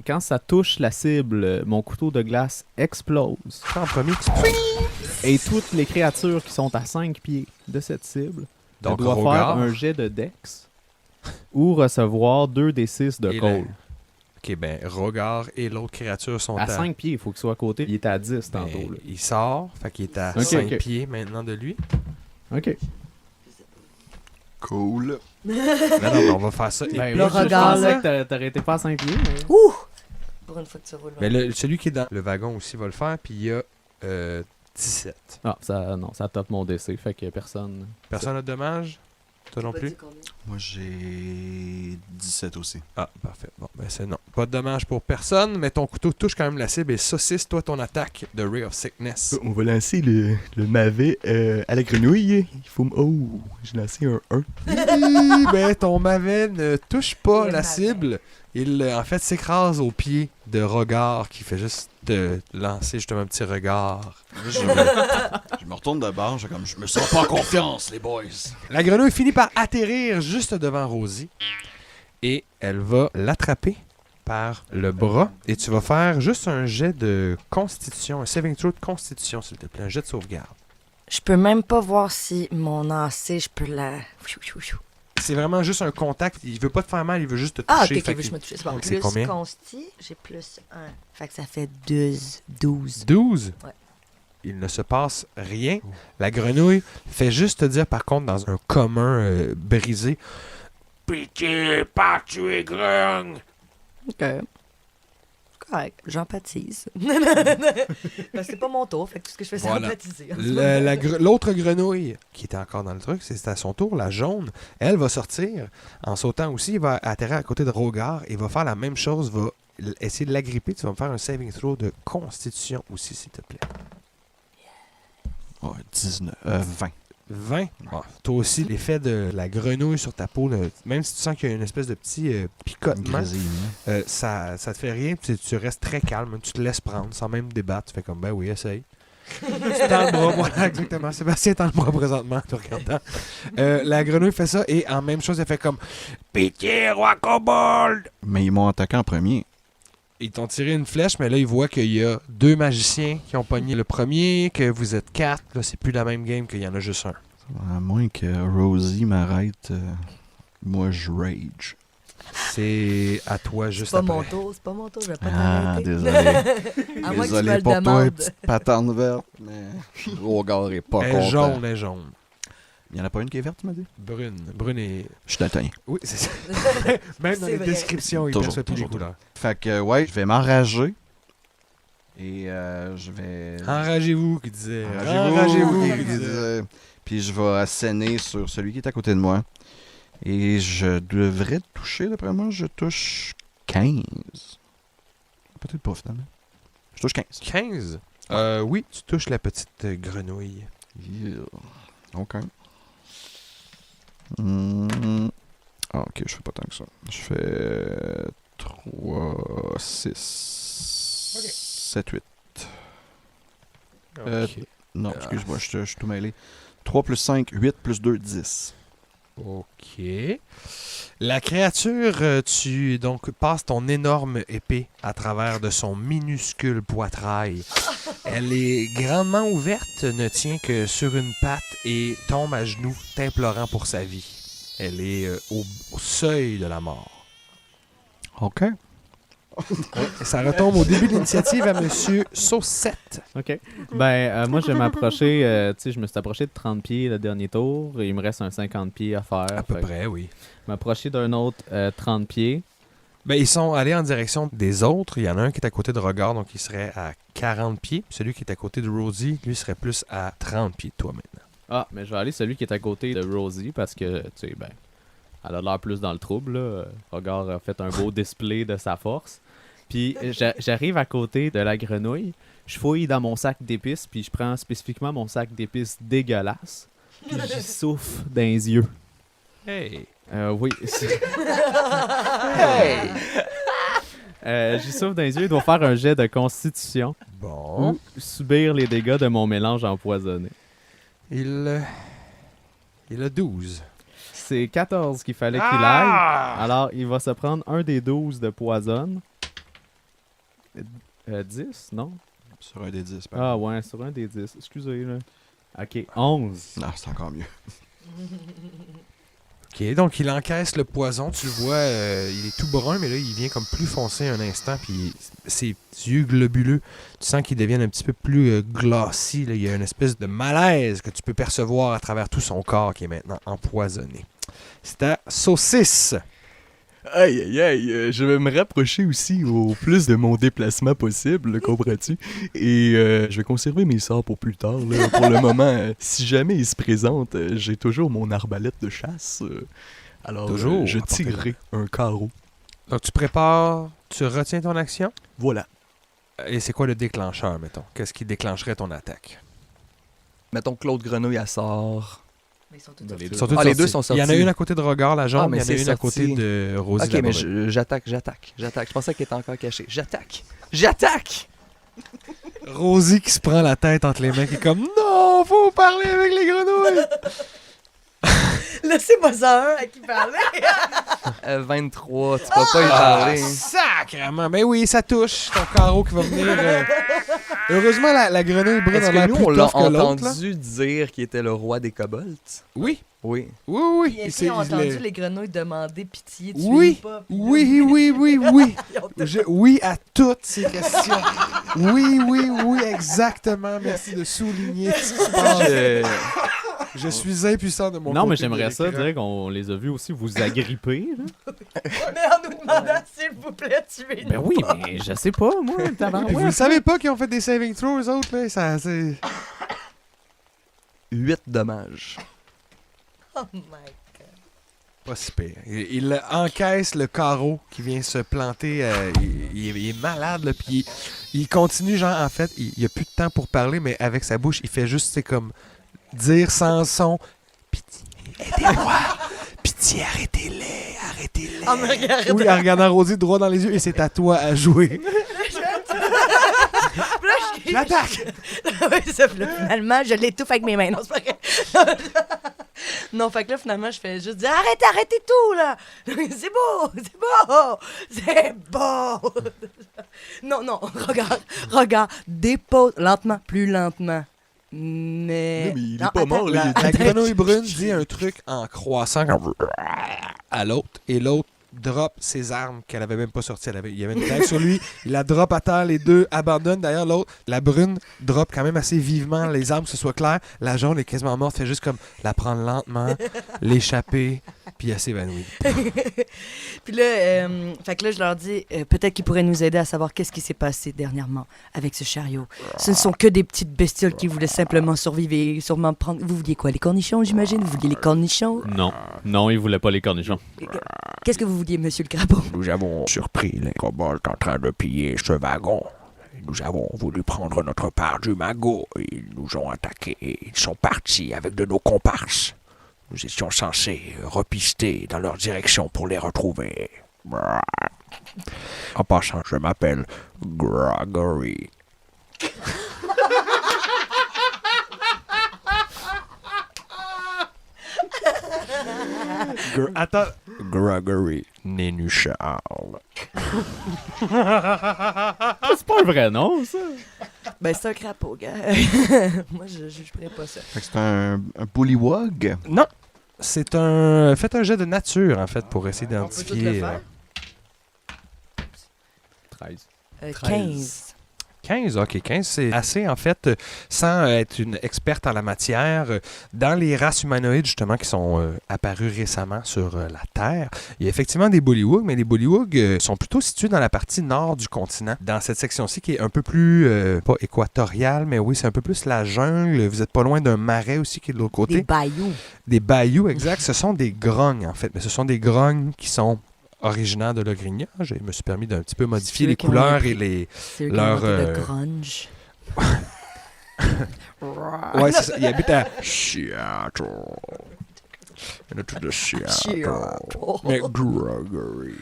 quand ça touche la cible, mon couteau de glace explose. Ça en premier. Et toutes les créatures qui sont à 5 pieds de cette cible Donc, doivent faire Rogard. un jet de Dex ou recevoir 2 des 6 de Et Cole. Ok, ben, Rogard et l'autre créature sont À 5 pieds, il faut qu'il soit à côté. Il était à 10 Ben, tantôt. Là. il sort, fait qu'il est à Ok, 5 ok. pieds maintenant de lui. OK. Cool. Non, mais on va faire ça. Ben, le moi, je regard, pensais là. que t'aurais été pas à 5 pieds. mais- Ouh! Pour une fois que tu roules. Mais celui qui est dans le wagon aussi va le faire, puis il y a 17. Ah, ça top mon DC, fait que personne... Personne n'a de dommages? Toi non plus? Moi, j'ai 17 aussi. Ah, parfait. Bon, ben c'est non. Pas de dommages pour personne, mais ton couteau touche quand même la cible et saucisse, toi, ton attaque de Ray of Sickness. On va lancer le mavet à la grenouille. Il faut Oh, j'ai lancé un 1. Ben, ton mavet ne touche pas Le la mavet. cible. Il, en fait, s'écrase au pied de Rogard qui fait juste te lancer justement un petit regard. Je me retourne de bord, je me sens pas en confiance, les boys. La grenouille finit par atterrir juste devant Rosie et elle va l'attraper par le bras et tu vas faire juste un jet de constitution, un saving throw de constitution, s'il te plaît, un jet de sauvegarde. Je peux même pas voir si mon AC, je peux la... C'est vraiment juste un contact, il veut pas te faire mal, il veut juste te toucher. Ah, ok, fait ok, que- je me touche. C'est bon. C'est Plus combien? consti, j'ai plus 1. Fait que ça fait 12. 12? Ouais. Il ne se passe rien. La grenouille fait juste te dire, par contre, dans un commun brisé, « Pitié, pas tuer Grung! Ok. Correct, j'empathise. Parce que c'est pas mon tour, fait que tout ce que je fais, c'est Voilà. empathiser. » L'autre grenouille, qui était encore dans le truc, c'est à son tour, la jaune, elle va sortir en sautant aussi, il va atterrir à côté de Rogard et va faire la même chose, va essayer de l'agripper. Tu vas me faire un saving throw de constitution aussi, s'il te plaît. Ouais, 20. 20. Ah, toi aussi, l'effet de la grenouille sur ta peau, là, même si tu sens qu'il y a une espèce de petit picotement, Grésillement. ça te fait rien, puis tu restes très calme, tu te laisses prendre sans même débattre. Tu fais comme, ben oui, essaye. Tu tends le bras, voilà, exactement. Sébastien tend le bras présentement, en te regardant. La grenouille fait ça, et en même chose, elle fait comme, pitié, roi kobold! Mais ils m'ont attaqué en premier. Ils t'ont tiré une flèche, mais là, ils voient qu'il y a 2 magiciens qui ont pogné le premier, que vous êtes 4. Là, c'est plus la même game qu'il y en a juste un. À moins que Rosie m'arrête, moi je rage. C'est à toi juste C'est pas après. mon tour, c'est pas mon tour, je vais pas Ah, t'arrêter. désolé. À moins que tu me Désolé le pour toi, demandes. petite patente verte, mais Rogard est pas Elle est content. jaune, elle est jaune. Il y en a pas une qui est verte, tu m'as dit? Brune. Brune est... Je suis daltonien. Oui, c'est ça. Même dans C'est les vrai. descriptions, il Toujours, perçoit plus les toujours, couleurs. Fait que, ouais, je vais m'enrager. Et je vais... Enragez-vous, qui disait. Enragez-vous, qui qui disait. disait. Puis je vais asséner sur celui qui est à côté de moi. Et je devrais toucher, d'après moi, je touche 15. Peut-être pas, finalement. Je touche 15. 15? Oui, tu touches la petite grenouille. Yeah. OK. Ah, OK, je fais pas tant que ça. Je fais 3, 6, Ok. 7, 8. Ok. Non, excuse-moi, je suis tout mêlé. 3 plus 5, 8 plus 2, 10. OK. La créature, tu donc passes ton énorme épée à travers de son minuscule poitrail. Elle est grandement ouverte, ne tient que sur une patte et tombe à genoux, t'implorant pour sa vie. Elle est au seuil de la mort. OK. Ça retombe au début de l'initiative à Monsieur Saucette. OK. Ben, moi, je vais m'approcher. Tu sais, je me suis approché de 30 pieds le dernier tour. Il me reste un 50 pieds à faire. À peu Fait que près, oui. m'approcher d'un autre 30 pieds. Ben, ils sont allés en direction des autres. Il y en a un qui est à côté de Regard, donc il serait à 40 pieds. Puis celui qui est à côté de Rosie, lui, serait plus à 30 pieds de toi maintenant. Ah, mais je vais aller celui qui est à côté de Rosie parce que, tu sais, ben, elle a l'air plus dans le trouble. Là. Regard a fait un beau display de sa force. Puis j'arrive à côté de la grenouille, je fouille dans mon sac d'épices, puis je prends spécifiquement mon sac d'épices dégueulasse, puis j'y souffle dans les yeux. Hey! Oui. J'y souffle dans les yeux, il doit faire un jet de constitution Bon. ou subir les dégâts de mon mélange empoisonné. Il a 12. C'est 14 qu'il fallait qu'il aille. Ah! Alors, il va se prendre un des 12 de poison. 10, non? Sur un des 10. Ah ouais, sur un des 10. Excusez, là. Ok, 11. Non, c'est encore mieux. OK, donc il encaisse le poison. Tu le vois, il est tout brun, mais là, il vient comme plus foncé un instant. Puis ses yeux globuleux, tu sens qu'ils deviennent un petit peu plus glacis. Là. Il y a une espèce de malaise que tu peux percevoir à travers tout son corps qui est maintenant empoisonné. C'est à Saucisse. Aïe, aïe, aïe, je vais me rapprocher aussi au plus de mon déplacement possible, comprends-tu? Et je vais conserver mes sorts pour plus tard. Là. Pour le moment, si jamais il se présente, j'ai toujours mon arbalète de chasse. Alors, Toujours, je apportez-le. tirerai un carreau. Donc tu prépares, tu retiens ton action. Voilà. Et c'est quoi le déclencheur, mettons? Qu'est-ce qui déclencherait ton attaque? Mettons que l'autre grenouille, elle sort. Mais ils sont tous Ben, les Ils deux. sont toutes Ah, les sorties. deux sont Il y en a sortis. une à côté de Regard, la jaune, Ah, mais il y en a c'est une à côté sorti. de Rosie Ok, mais Labrune. j'attaque. Je pensais qu'elle était encore cachée. J'attaque! Rosie qui se prend la tête entre les mains, qui est comme « Non, faut parler avec les grenouilles! Laissez-moi ça un à qui parler. 23, tu vas pas y parler. Sacrément! Ben oui, ça touche ton carreau qui va venir... Heureusement, la grenouille brune Est-ce a que l'air nous, plus on l'a tough que l'autre. là. entendu dire qu'il était le roi des kobolds? Oui, Oui. oui, oui. Puis C'est- ils ont entendu le- les grenouilles demander pitié, tuez Oui, pas. Puis là, oui, oui, oui, oui. ils ont tout- Oui à toutes ces questions. Oui, exactement. Merci de souligner ce qui se passe. Je suis impuissant de mon Non, mais côté de j'aimerais ça l'écran. dire qu'on les a vus aussi vous agripper. Là. Mais en nous demandant, s'il vous plaît, tuez Ben oui, mais je sais pas, moi, Puis vous tabarouette. ne savez pas qu'ils ont fait des saving throws, eux autres, là? Ça, c'est... 8 dommages. Oh my god. Pas si pire. Il encaisse le carreau qui vient se planter. Il est malade, là. Puis il continue, genre, en fait, il a plus de temps pour parler, mais avec sa bouche, il fait juste, c'est comme dire sans son Pitié, aidez-moi. Pitié, arrêtez-les, arrêtez-les. En me regardant. Oui, en regardant Rosie droit dans les yeux, et c'est à toi à jouer. Puis là, je- L'attaque! Oui, ça, puis là, finalement, je l'étouffe avec mes mains. Non, c'est pas vrai. Non, fait que là, finalement, je fais juste dire arrêtez tout, là! C'est beau! C'est beau! Non, regarde, dépose lentement, plus lentement. Mais. Oui, mais il est Non, pas mort, là, il est- La grenouille brune dit un truc en croissant comme à l'autre, et l'autre drop ses armes qu'elle avait même pas sorties. Il y avait une dague sur lui, il la drop à terre, les deux abandonnent. D'ailleurs, l'autre, la brune, drop quand même assez vivement les armes, que ce soit clair. La jaune est quasiment morte, fait juste comme la prendre lentement, l'échapper, puis elle s'évanouit. Puis là, fait que là, je leur dis peut-être qu'ils pourraient nous aider à savoir qu'est-ce qui s'est passé dernièrement avec ce chariot. Ce ne sont que des petites bestioles qui voulaient simplement survivre et sûrement prendre. Vous vouliez quoi, les cornichons, j'imagine? Vous vouliez les cornichons? Non, il voulait pas les cornichons. Qu'est-ce que vous vouliez, monsieur le crapaud? Nous avons surpris les kobolds en train de piller ce wagon. Nous avons voulu prendre notre part du magot. Ils nous ont attaqués et ils sont partis avec de nos comparses. Nous étions censés repister dans leur direction pour les retrouver. En passant, je m'appelle Gregory. Attends, Gregory Nénuchal. C'est pas un vrai nom, ça. Ben, c'est un crapaud, gars. Moi, je jugerais pas ça. Fait que c'est un bullywug. non. C'est un... Faites un jet de nature, en fait, pour essayer On peut tout le d'identifier... faire? 13. 15. 15, ok. 15, c'est assez, en fait, sans être une experte en la matière. Dans les races humanoïdes, justement, qui sont apparues récemment sur la Terre, il y a effectivement des bullywugs, mais les bullywugs sont plutôt situés dans la partie nord du continent, dans cette section-ci qui est un peu plus, pas équatoriale, mais oui, c'est un peu plus la jungle. Vous n'êtes pas loin d'un marais aussi qui est de l'autre côté. Des bayous. Des bayous, exact. Ce sont des grognes, en fait, mais ce sont des grognes qui sont originaire de Logrignat. Je me suis permis d'un petit peu modifier eux les qui ont couleurs écrit- et les... C'est eux qui Leur, ont inventé euh, le grunge. Ouais, c'est ça. Il habite à Seattle. Il y en a tout de Seattle. McGregory.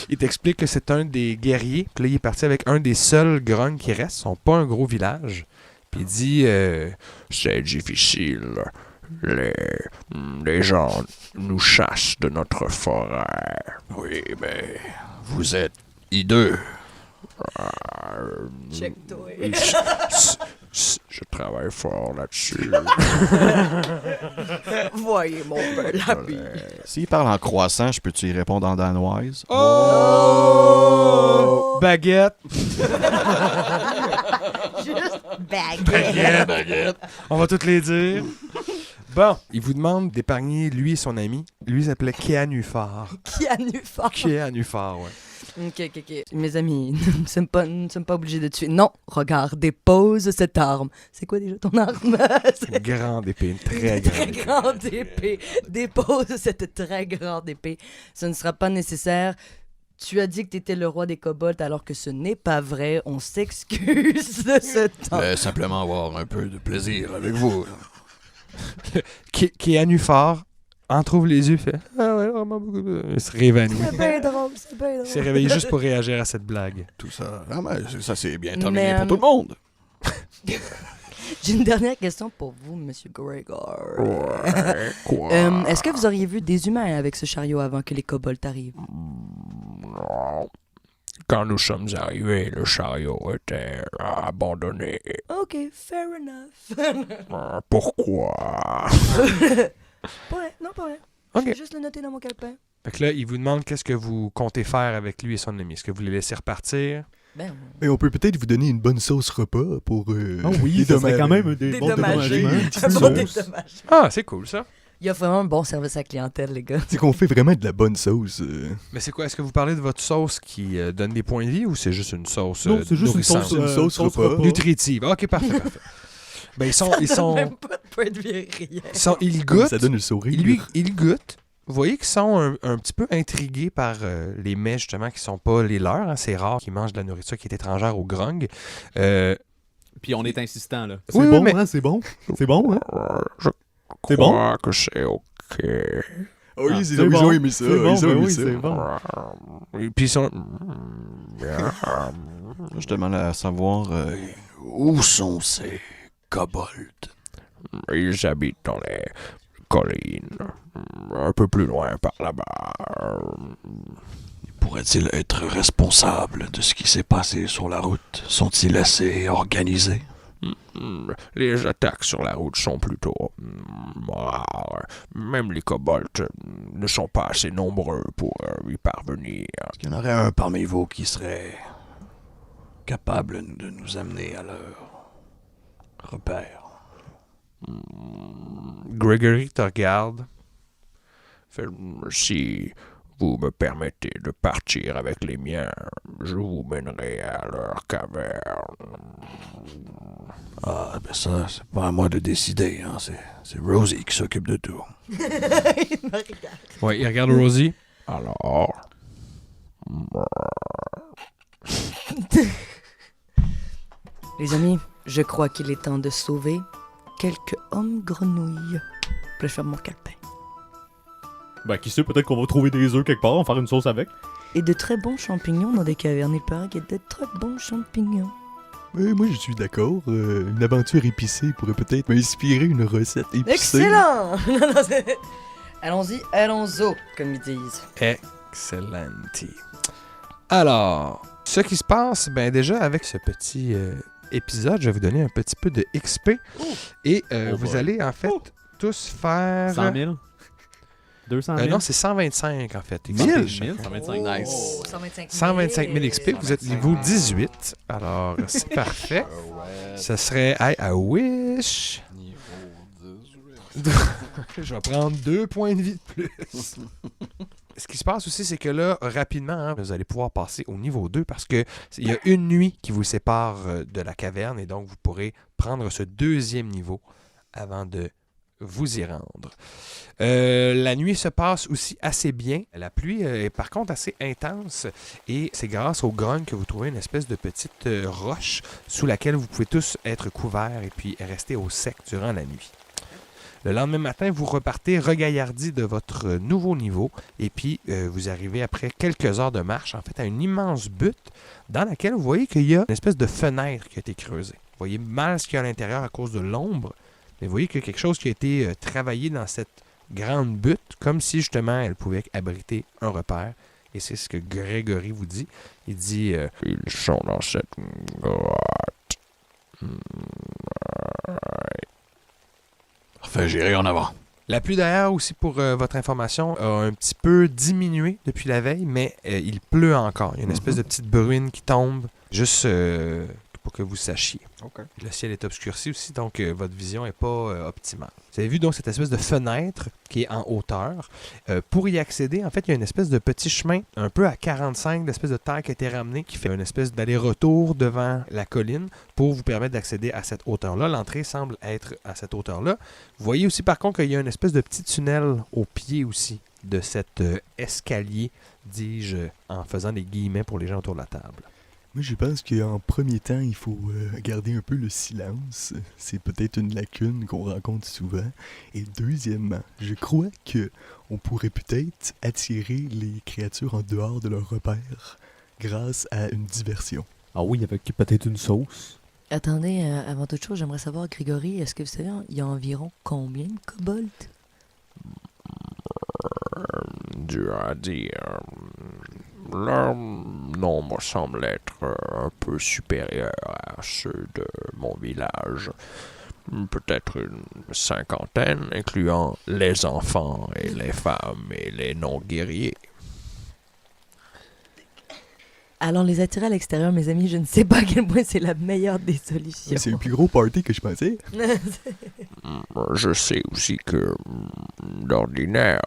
Il t'explique que c'est un des guerriers. Puis là, il est parti avec un des seuls grognes qui restent. Ils sont pas un gros village. Puis il dit c'est difficile. Les gens nous chassent de notre forêt. Oui, mais vous êtes hideux. Check-toi. Je travaille fort là-dessus. Voyez mon peu la bille. S'il parle en croissant, je peux-tu y répondre en danoise? Oh! Baguette! Juste baguette. On va toutes les dire. Bon, il vous demande d'épargner lui et son ami. Lui, il s'appelait Kéanufar. Qui a nu fort. Kéanufar, ouais. Ok. Mes amis, nous ne sommes pas obligés de tuer. Non, regarde, dépose cette arme. C'est quoi déjà ton arme? C'est Une grande épée, une très une grande très épée. grande épée. Dépose cette très grande épée. Ce ne sera pas nécessaire. Tu as dit que tu étais le roi des kobolds alors que ce n'est pas vrai. On s'excuse de ce temps. Simplement avoir un peu de plaisir avec vous. Kéanufar entrouvre les yeux, fait ah ouais, vraiment beaucoup. Il se réévanouit. C'est bien drôle, c'est bien drôle. Il s'est réveillé juste pour réagir à cette blague. Tout ça. Ah, mais ça c'est bien Mais, terminé pour tout le monde. J'ai une dernière question pour vous, Monsieur Gregor. Quoi? Est-ce que vous auriez vu des humains avec ce chariot avant que les kobolds arrivent? Quand nous sommes arrivés, le chariot était abandonné. Ok, fair enough. Pourquoi? Pas vrai, non, pas vrai. Ok. Je vais juste le noter dans mon calepin. Fait que là, il vous demande qu'est-ce que vous comptez faire avec lui et son ami. Est-ce que vous les laissez repartir? Ben, Et on peut peut-être vous donner une bonne sauce repas pour. Ah oui, ça serait quand même des bons Dédommager. dédommagements. Une petite un bon sauce. dédommagement. Ah, c'est cool ça. Il y a vraiment un bon service à la clientèle, les gars. C'est qu'on fait vraiment de la bonne sauce. Mais c'est quoi? Est-ce que vous parlez de votre sauce qui donne des points de vie ou c'est juste une sauce Non, c'est juste une nourrissante? sauce, Une sauce repas. Nutritive. Ok, parfait, parfait. Ben, ils sont... Même pas de point de vue, rien. Ils goûtent. Ça donne le sourire. Ils goûtent. Vous voyez qu'ils sont un petit peu intrigués par les mets, justement, qui sont pas les leurs. Hein. C'est rare qu'ils mangent de la nourriture qui est étrangère au grung. Puis on est insistant, là. C'est Oui, bon, mais- hein? C'est bon. C'est bon, hein? Je C'est bon? crois que c'est OK. Ah oui, c'est ils ont bon. aimé ça. C'est bon, Ils ont ben aimé oui, ça. c'est bon. Et puis ils sont... Je demande à savoir où sont ces kobolds? Ils habitent dans les collines. Un peu plus loin par là-bas. Pourraient-ils être responsables de ce qui s'est passé sur la route? Sont-ils assez organisés? Les attaques sur la route sont plutôt rares. Même les kobolds ne sont pas assez nombreux pour y parvenir. Est-ce qu'il y en aurait un parmi vous qui serait capable de nous amener à leur repère? Gregory te regarde. Fait, si vous me permettez de partir avec les miens, je vous mènerai à leur caverne. Ah, ben ça, c'est pas à moi de décider, hein. C'est Rosie qui s'occupe de tout. Ouais, il regarde Rosie. Alors, Les amis, je crois qu'il est temps de sauver quelques hommes grenouilles. Puis je ferme mon calepin. Ben, qui sait, peut-être qu'on va trouver des œufs quelque part, on va faire une sauce avec. Et de très bons champignons dans des cavernes. Il paraît qu'il y a de très bons champignons. Moi, je suis d'accord. Une aventure épicée pourrait peut-être m'inspirer une recette épicée. Excellent! Allons-y, allons-y, comme ils disent. Excellent. Alors, ce qui se passe, ben déjà avec ce petit épisode, je vais vous donner un petit peu de XP. Et vous boy. allez en fait tous faire... 100 000? 200 000? non, c'est 125 en fait. 1000? XP. 125 Nice. 125 000 XP, vous êtes niveau 18. Alors, c'est parfait. Ce serait... Hey, I wish... Je vais prendre 2 points de vie de plus. Ce qui se passe aussi, c'est que là, rapidement, hein, vous allez pouvoir passer au niveau 2 parce que il y a une nuit qui vous sépare de la caverne et donc vous pourrez prendre ce deuxième niveau avant de vous y rendre. La nuit se passe aussi assez bien. La pluie est par contre assez intense et c'est grâce au grogne que vous trouvez une espèce de petite roche sous laquelle vous pouvez tous être couverts et puis rester au sec durant la nuit. Le lendemain matin, vous repartez regaillardi de votre nouveau niveau et puis vous arrivez après quelques heures de marche en fait à une immense butte dans laquelle vous voyez qu'il y a une espèce de fenêtre qui a été creusée. Vous voyez mal ce qu'il y a à l'intérieur à cause de l'ombre, mais vous voyez qu'il y a quelque chose qui a été travaillé dans cette grande butte, comme si justement elle pouvait abriter un repère. Et c'est ce que Grégory vous dit. Il dit Ils sont dans cette grotte. Enfin, j'irai en avant. La pluie d'ailleurs aussi pour votre information a un petit peu diminué depuis la veille, mais il pleut encore. Il y a une espèce de petite bruine qui tombe juste pour que vous sachiez. OK. Le ciel est obscurci aussi, donc votre vision n'est pas optimale. Vous avez vu donc cette espèce de fenêtre qui est en hauteur. Pour y accéder, en fait, il y a une espèce de petit chemin un peu à 45, l'espèce de terre qui a été ramenée, qui fait une espèce d'aller-retour devant la colline pour vous permettre d'accéder à cette hauteur-là. L'entrée semble être à cette hauteur-là. Vous voyez aussi par contre qu'il y a une espèce de petit tunnel au pied aussi de cet escalier, dis-je, en faisant des guillemets pour les gens autour de la table. Moi, je pense qu'en premier temps, il faut garder un peu le silence. C'est peut-être une lacune qu'on rencontre souvent. Et deuxièmement, je crois que on pourrait peut-être attirer les créatures en dehors de leur repère grâce à une diversion. Ah oui, avec peut-être une sauce. Attendez, avant toute chose, j'aimerais savoir, Grégory, est-ce que vous savez, il y a environ combien de kobolds? Dur à dire. Leur nombre semble être un peu supérieur à ceux de mon village. Peut-être une 50aine, incluant les enfants et les femmes et les non-guerriers. Allons les attirer à l'extérieur, mes amis. Je ne sais pas à quel point c'est la meilleure des solutions. C'est un plus gros party que je pensais. Je sais aussi que, d'ordinaire,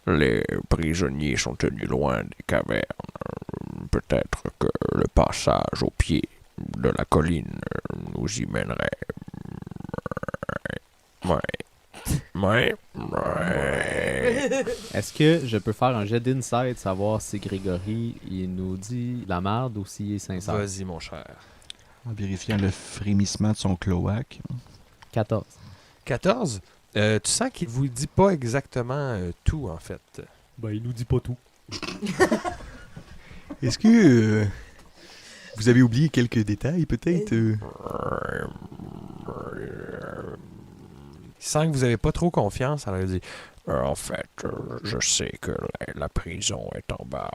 les prisonniers sont tenus loin des cavernes. Peut-être que le passage au pied de la colline nous y mènerait. Ouais. Est-ce que je peux faire un jet d'insight, savoir si Grégory il nous dit la merde ou s'il est sincère? Vas-y, mon cher. En vérifiant le frémissement de son cloaque. 14. 14? Tu sens qu'il vous dit pas exactement tout, en fait. Ben, il nous dit pas tout. Est-ce que vous avez oublié quelques détails, peut-être? Il sent que vous n'avez pas trop confiance. Alors il dit En fait, je sais que la prison est en bas.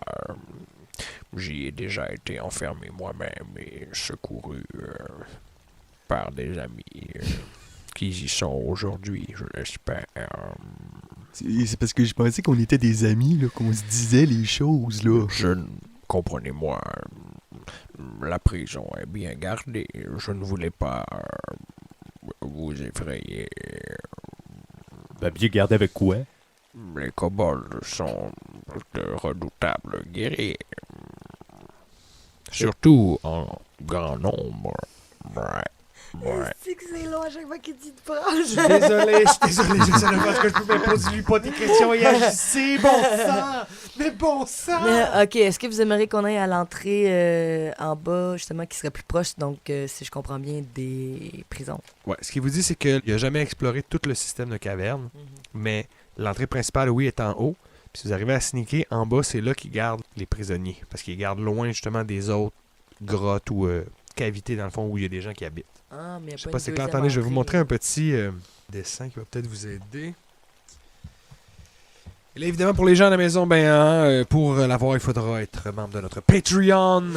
J'y ai déjà été enfermé moi-même et secouru par des amis qui y sont aujourd'hui, je l'espère. C'est parce que je pensais qu'on était des amis, là, qu'on se disait les choses, là. Comprenez-moi, la prison est bien gardée. Je ne voulais pas vous effrayer. Ben, bien gardé avec quoi? Les kobolds sont de redoutables guerriers. Surtout en grand nombre. Ouais. C'est que c'est long à chaque fois qu'il dit de phrase. Je suis désolé, je sais pas ce que je pouvais lui pas des questions et agissez, bon sang! Mais bon sang! Ok, est-ce que vous aimeriez qu'on aille à l'entrée en bas, justement, qui serait plus proche, donc, si je comprends bien, des prisons? Ouais, ce qu'il vous dit, c'est qu'il n'a jamais exploré tout le système de caverne, mais l'entrée principale, oui, est en haut. Puis si vous arrivez à sneaker, en bas, c'est là qu'ils gardent les prisonniers, parce qu'ils gardent loin, justement, des autres grottes ou cavités, dans le fond, où il y a des gens qui habitent. Ah, mais il y a Je sais pas pas une si c'est clair. deuxième Attendez, je vais vous entrée. montrer un petit dessin qui va peut-être vous aider. Et là, évidemment, pour les gens à la maison, pour l'avoir, il faudra être membre de notre Patreon.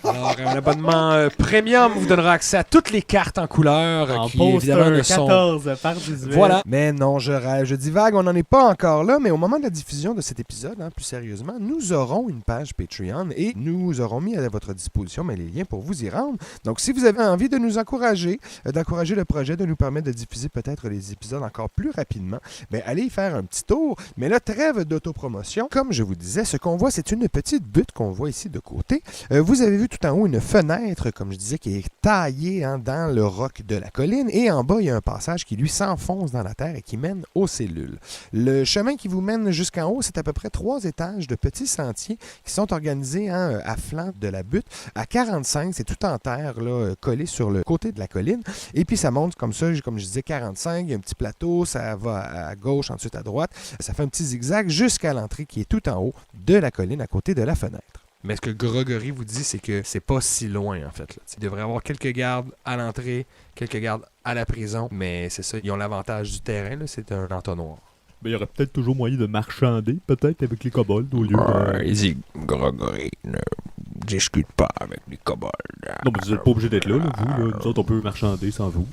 Alors, un abonnement premium vous donnera accès à toutes les cartes en couleur En qui, évidemment, ne poster sont... 14 par 18. Voilà. Mais non, je divague, on n'en est pas encore là, mais au moment de la diffusion de cet épisode, plus sérieusement, nous aurons une page Patreon et nous aurons mis à votre disposition les liens pour vous y rendre. Donc, si vous avez envie de nous encourager, d'encourager le projet, de nous permettre de diffuser peut-être les épisodes encore plus rapidement, allez y faire un petit tour. Mais là, trêve d'autopromotion. Comme je vous disais, ce qu'on voit, c'est une petite butte qu'on voit ici de côté. Vous avez vu tout en haut une fenêtre, comme je disais, qui est taillée dans le roc de la colline. Et en bas, il y a un passage qui, lui, s'enfonce dans la terre et qui mène aux cellules. Le chemin qui vous mène jusqu'en haut, c'est à peu près 3 étages de petits sentiers qui sont organisés à flanc de la butte. À 45, c'est tout en terre, là, collé sur le côté de la colline. Et puis, ça monte comme ça, comme je disais, 45. Il y a un petit plateau, ça va à gauche, ensuite à droite. Ça fait un petit zigzag jusqu'à l'entrée qui est tout en haut de la colline à côté de la fenêtre. Mais ce que Gregory vous dit, c'est que c'est pas si loin, en fait. Là. Il devrait y avoir quelques gardes à l'entrée, quelques gardes à la prison, mais c'est ça, ils ont l'avantage du terrain, là, c'est un entonnoir. Ben, il y aurait peut-être toujours moyen de marchander, peut-être, avec les kobolds, au lieu Il dit, Gregory, ne discute pas avec les kobolds. Non, mais vous n'êtes pas obligé d'être là, vous. Là. Nous autres, on peut marchander sans vous.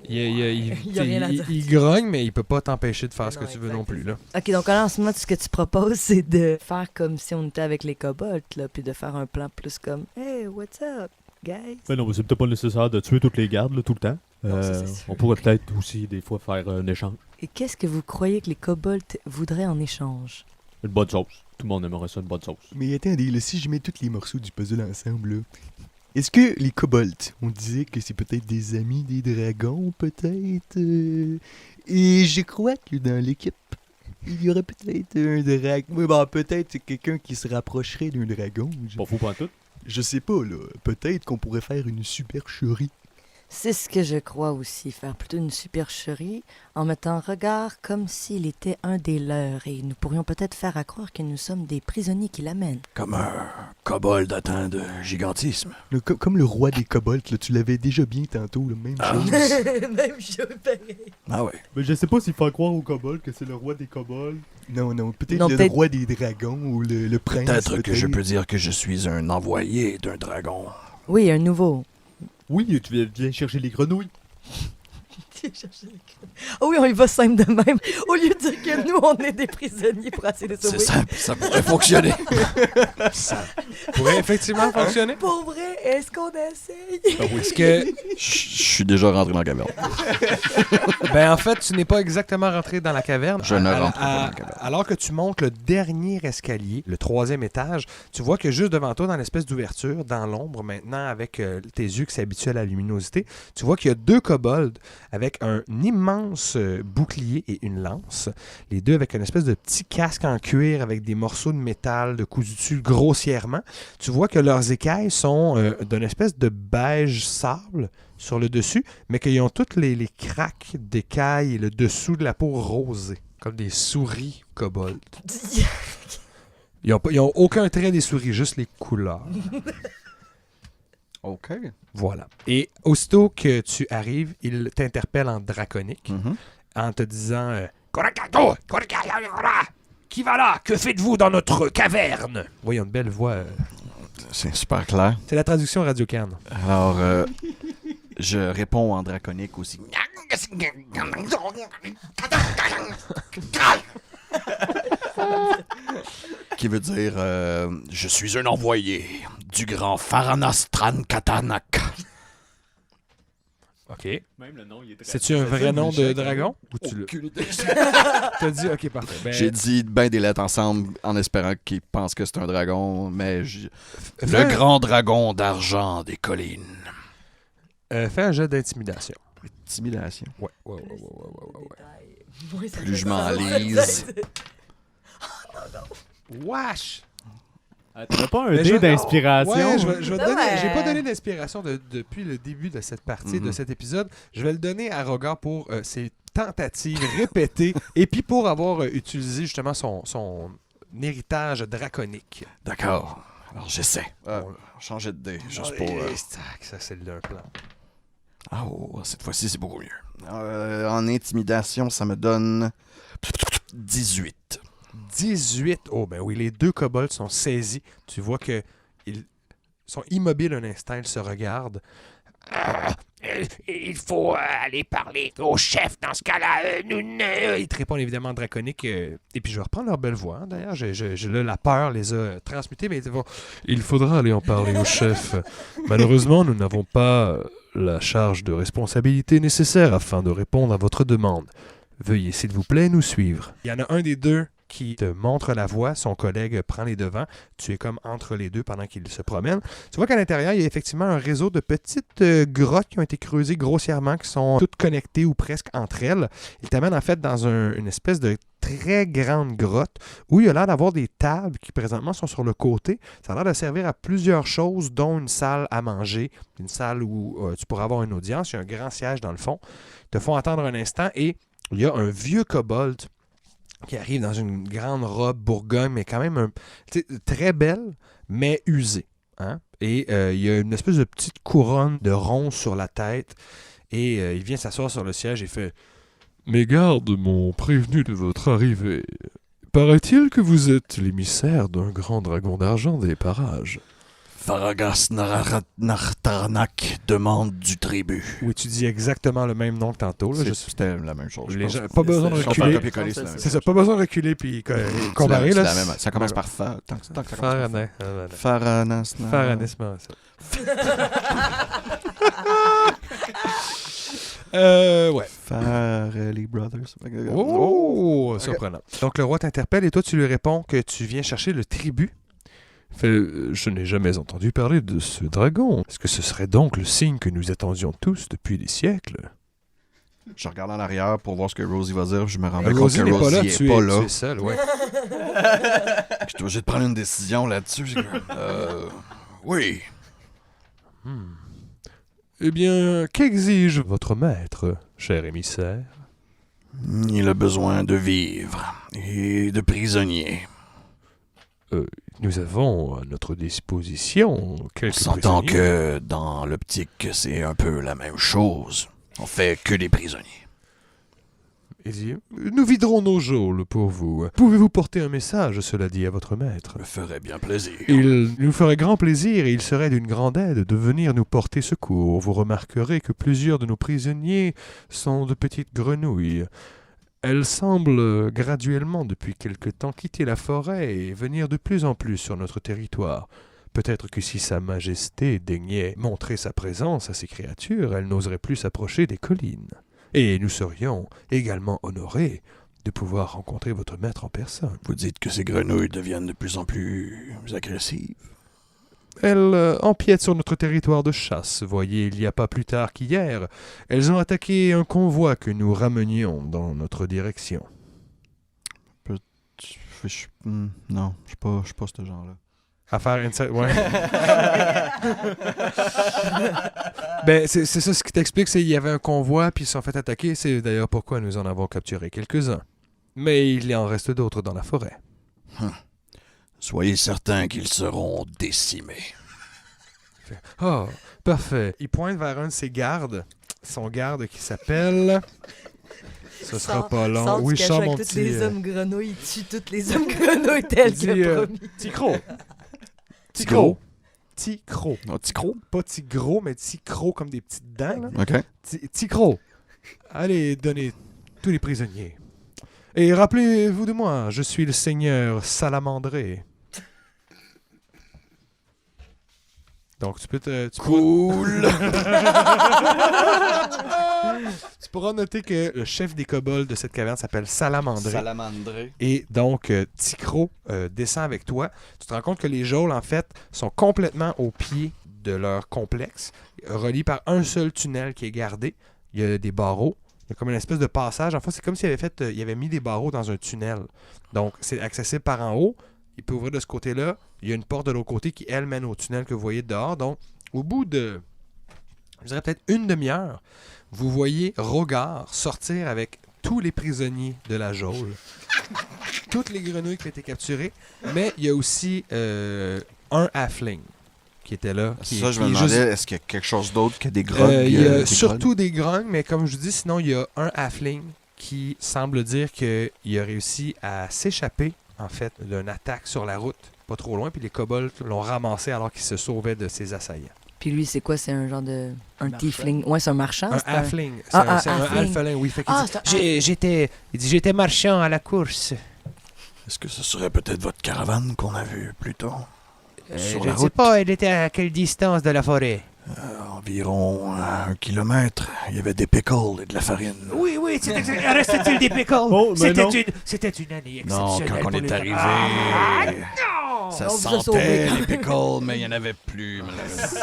Il grogne, mais il peut pas t'empêcher de faire ce que tu veux non plus. Là. OK, donc là, en ce moment, ce que tu proposes, c'est de faire comme si on était avec les kobolds, là, puis de faire un plan plus comme « Hey, what's up, guys? » Ben non, mais c'est peut-être pas nécessaire de tuer toutes les gardes, là, tout le temps. Non, ça, c'est sûr. On pourrait peut-être aussi, des fois, faire un échange. Et qu'est-ce que vous croyez que les kobolds voudraient en échange? Une bonne sauce. Tout le monde aimerait ça, une bonne sauce. Mais attendez, là, si je mets tous les morceaux du puzzle ensemble, là, est-ce que les kobolds, on disait que c'est peut-être des amis des dragons, peut-être? Et je crois que dans l'équipe, il y aurait peut-être un dragon. Oui, bon, peut-être quelqu'un qui se rapprocherait d'un dragon. Pas fou pas tout. Je sais pas, là. Peut-être qu'on pourrait faire une supercherie. C'est ce que je crois aussi, faire plutôt une supercherie en mettant en regard comme s'il était un des leurs et nous pourrions peut-être faire à croire que nous sommes des prisonniers qui l'amènent. Comme un kobold atteint de gigantisme. Là, comme le roi des kobolds, là, tu l'avais déjà bien tantôt, la même chose. Même chose, pareil. Ah ouais. Mais je sais pas s'il faut croire au kobold que c'est le roi des kobolds. Non, peut-être Non, le peut-être- roi des dragons ou le prince. Peut-être que je peux dire que je suis un envoyé d'un dragon. Oui, un nouveau. Oui, tu viens chercher les grenouilles. Oh oui, on y va simple de même. Au lieu de dire que nous, on est des prisonniers pour essayer de sauver. C'est simple, ça pourrait fonctionner. Ça pourrait effectivement fonctionner. Pour vrai, est-ce qu'on essaye? Est-ce que, Je suis déjà rentré dans la caverne. ben en fait, tu n'es pas exactement rentré dans la caverne. Je ne rentre pas dans la caverne. Alors que tu montes le dernier escalier, le 3e étage, tu vois que juste devant toi, dans l'espèce d'ouverture, dans l'ombre, maintenant avec tes yeux qui s'habituent à la luminosité, tu vois qu'il y a 2 kobolds avec un immense bouclier et une lance. Les deux avec une espèce de petit casque en cuir avec des morceaux de métal de cousus dessus grossièrement. Tu vois que leurs écailles sont d'une espèce de beige sable sur le dessus, mais qu'ils ont toutes les craques d'écailles et le dessous de la peau rosée, comme des souris kobolds. Ils ont aucun trait des souris, juste les couleurs. OK. Voilà. Et aussitôt que tu arrives, il t'interpelle en draconique en te disant Qui va là? Que faites-vous dans notre caverne? oui, il a une belle voix. C'est super clair. C'est la traduction Radio-Can. Alors, je réponds en draconique aussi. Qui veut dire Je suis un envoyé du grand Faranastran Katanak. OK. Même le nom, il est très... C'est-tu un vrai nom de dragon? Ou tu aucune t'as dit, OK, parfait. Ben, J'ai dit ben des lettres ensemble en espérant qu'ils pensent que c'est un dragon, mais Le grand dragon d'argent des collines. fais un jet d'intimidation. Intimidation. Ouais. Plus je m'enlise. Wesh! T'as pas un Mais dé d'inspiration? Ouais, je vais te Non, donner. mais- J'ai pas donné d'inspiration depuis le début de cette partie, de cet épisode. Je vais le donner à Rogar pour ses tentatives répétées et puis pour avoir utilisé justement son héritage draconique. D'accord. Alors j'essaie. Changer de dé, juste Oh, pour... ça, c'est un plan. Ah, oh, cette fois-ci, c'est beaucoup mieux. en intimidation, ça me donne 18. 18. Oh, ben oui, les 2 kobolds sont saisis. Tu vois que ils sont immobiles un instant, ils se regardent. Il faut aller parler au chef dans ce cas-là. Ils te répondent évidemment en draconique. Et puis je vais reprendre leur belle voix. Hein. D'ailleurs, là, la peur les a transmutés. Mais il faudra aller en parler au chef. Malheureusement, nous n'avons pas la charge de responsabilité nécessaire afin de répondre à votre demande. Veuillez, s'il vous plaît, nous suivre. Il y en a un des 2 qui te montre la voie. Son collègue prend les devants. Tu es comme entre les deux pendant qu'il se promène. Tu vois qu'à l'intérieur, il y a effectivement un réseau de petites grottes qui ont été creusées grossièrement, qui sont toutes connectées ou presque entre elles. Il t'amène en fait dans une espèce de très grande grotte où il y a l'air d'avoir des tables qui présentement sont sur le côté. Ça a l'air de servir à plusieurs choses, dont une salle à manger, une salle où tu pourras avoir une audience. Il y a un grand siège dans le fond. Ils te font attendre un instant et il y a un vieux kobold qui arrive dans une grande robe bourgogne, mais quand même très belle, mais usée. Hein? Et il y a une espèce de petite couronne de ronces sur la tête et il vient s'asseoir sur le siège et fait « Mes gardes m'ont prévenu de votre arrivée. Paraît-il que vous êtes l'émissaire d'un grand dragon d'argent des parages. » Faragas Nartarnak demande du tribut. Oui, tu dis exactement le même nom que tantôt. Là. C'était la même chose. Les gens, pas besoin de reculer. C'est ça, pas besoin de reculer puis comparer. Là, ça commence par Fa. Faranas. Ouais. Farrelly Brothers. Oh, surprenant. Donc le roi t'interpelle et toi tu lui réponds que tu viens chercher le tribut. Je n'ai jamais entendu parler de ce dragon. Est-ce que ce serait donc le signe que nous attendions tous depuis des siècles? Je regarde en arrière pour voir ce que Rosie va dire. Je me rends compte que Rosie n'est pas là. Rosie est pas là. Tu es seul, ouais. Je suis obligé de prendre une décision là-dessus. Oui. Eh bien, qu'exige votre maître, cher émissaire? Il a besoin de vivres et de prisonniers. Nous avons à notre disposition quelques S'entend prisonniers. que dans l'optique, c'est un peu la même chose. On fait que des prisonniers. Il dit, nous viderons nos geôles pour vous. Pouvez-vous porter un message, cela dit, à votre maître? Me ferait bien plaisir. Il nous ferait grand plaisir et il serait d'une grande aide de venir nous porter secours. Vous remarquerez que plusieurs de nos prisonniers sont de petites grenouilles. Elles semblent graduellement depuis quelque temps quitter la forêt et venir de plus en plus sur notre territoire. Peut-être que si Sa Majesté daignait montrer sa présence à ces créatures, elles n'oseraient plus s'approcher des collines. Et nous serions également honorés de pouvoir rencontrer votre maître en personne. Vous dites que ces grenouilles deviennent de plus en plus agressives. Elles empiètent sur notre territoire de chasse. Voyez, il n'y a pas plus tard qu'hier, elles ont attaqué un convoi que nous ramenions dans notre direction. Non, je suis pas ce genre-là. À faire inside, ouais. Ben, c'est ça ce qui t'explique, c'est qu'il y avait un convoi, puis ils se sont fait attaquer. C'est d'ailleurs pourquoi nous en avons capturé quelques-uns. Mais il y en reste d'autres dans la forêt. Soyez certains qu'ils seront décimés. Oh, parfait. Il pointe vers un de ses gardes. Son garde qui s'appelle... Ce sera pas long. Oui, je sors mon petit... les hommes grenouilles, il tue toutes les hommes grenouilles tels que promis. Ticro. Ticro. Ticro. Non, Ticro? Pas tigro, mais ticro comme des petites dents. Là. OK. Ticro. Allez, donnez tous les prisonniers. Et rappelez-vous de moi, je suis le seigneur Salamandré. Donc, tu peux te... Cool! Tu pourras noter que le chef des kobolds de cette caverne s'appelle Salamandré. Salamandré. Et donc, Ticro descend avec toi. Tu te rends compte que les geôles, en fait, sont complètement au pied de leur complexe, reliés par un seul tunnel qui est gardé. Il y a des barreaux. Il y a comme une espèce de passage. En fait, c'est comme s'il avait mis des barreaux dans un tunnel. Donc, c'est accessible par en haut. Il peut ouvrir de ce côté-là. Il y a une porte de l'autre côté qui, elle, mène au tunnel que vous voyez dehors. Donc, au bout de, je dirais peut-être une demi-heure, vous voyez Rogar sortir avec tous les prisonniers de la geôle. Toutes les grenouilles qui ont été capturées. Mais il y a aussi un halfling qui était là. Ça, je me demandais, est-ce qu'il y a quelque chose d'autre que des grognes? Il y a surtout des grognes, mais comme je vous dis, sinon, il y a un halfling qui semble dire qu'il a réussi à s'échapper, en fait, d'une attaque sur la route, pas trop loin, puis les kobolds l'ont ramassé alors qu'il se sauvait de ses assaillants. Puis lui, c'est quoi? C'est un genre de... Un tiefling? Ouais, c'est un marchand? Un halfling. C'est un halfling, oui. Fait qu'il dit, j'étais marchand à la course. Est-ce que ce serait peut-être votre caravane qu'on a vue plus tôt? Je ne sais pas, elle était à quelle distance de la forêt? environ 1 kilomètre, il y avait des pickles et de la farine. Oui, restait-il des pickles? Oh, mais non. C'était une année Non, exceptionnelle. quand on pour est les- arrivé, non! ça On vous a sentait sauvé. les pickles, mais il n'y en avait plus, malheureusement.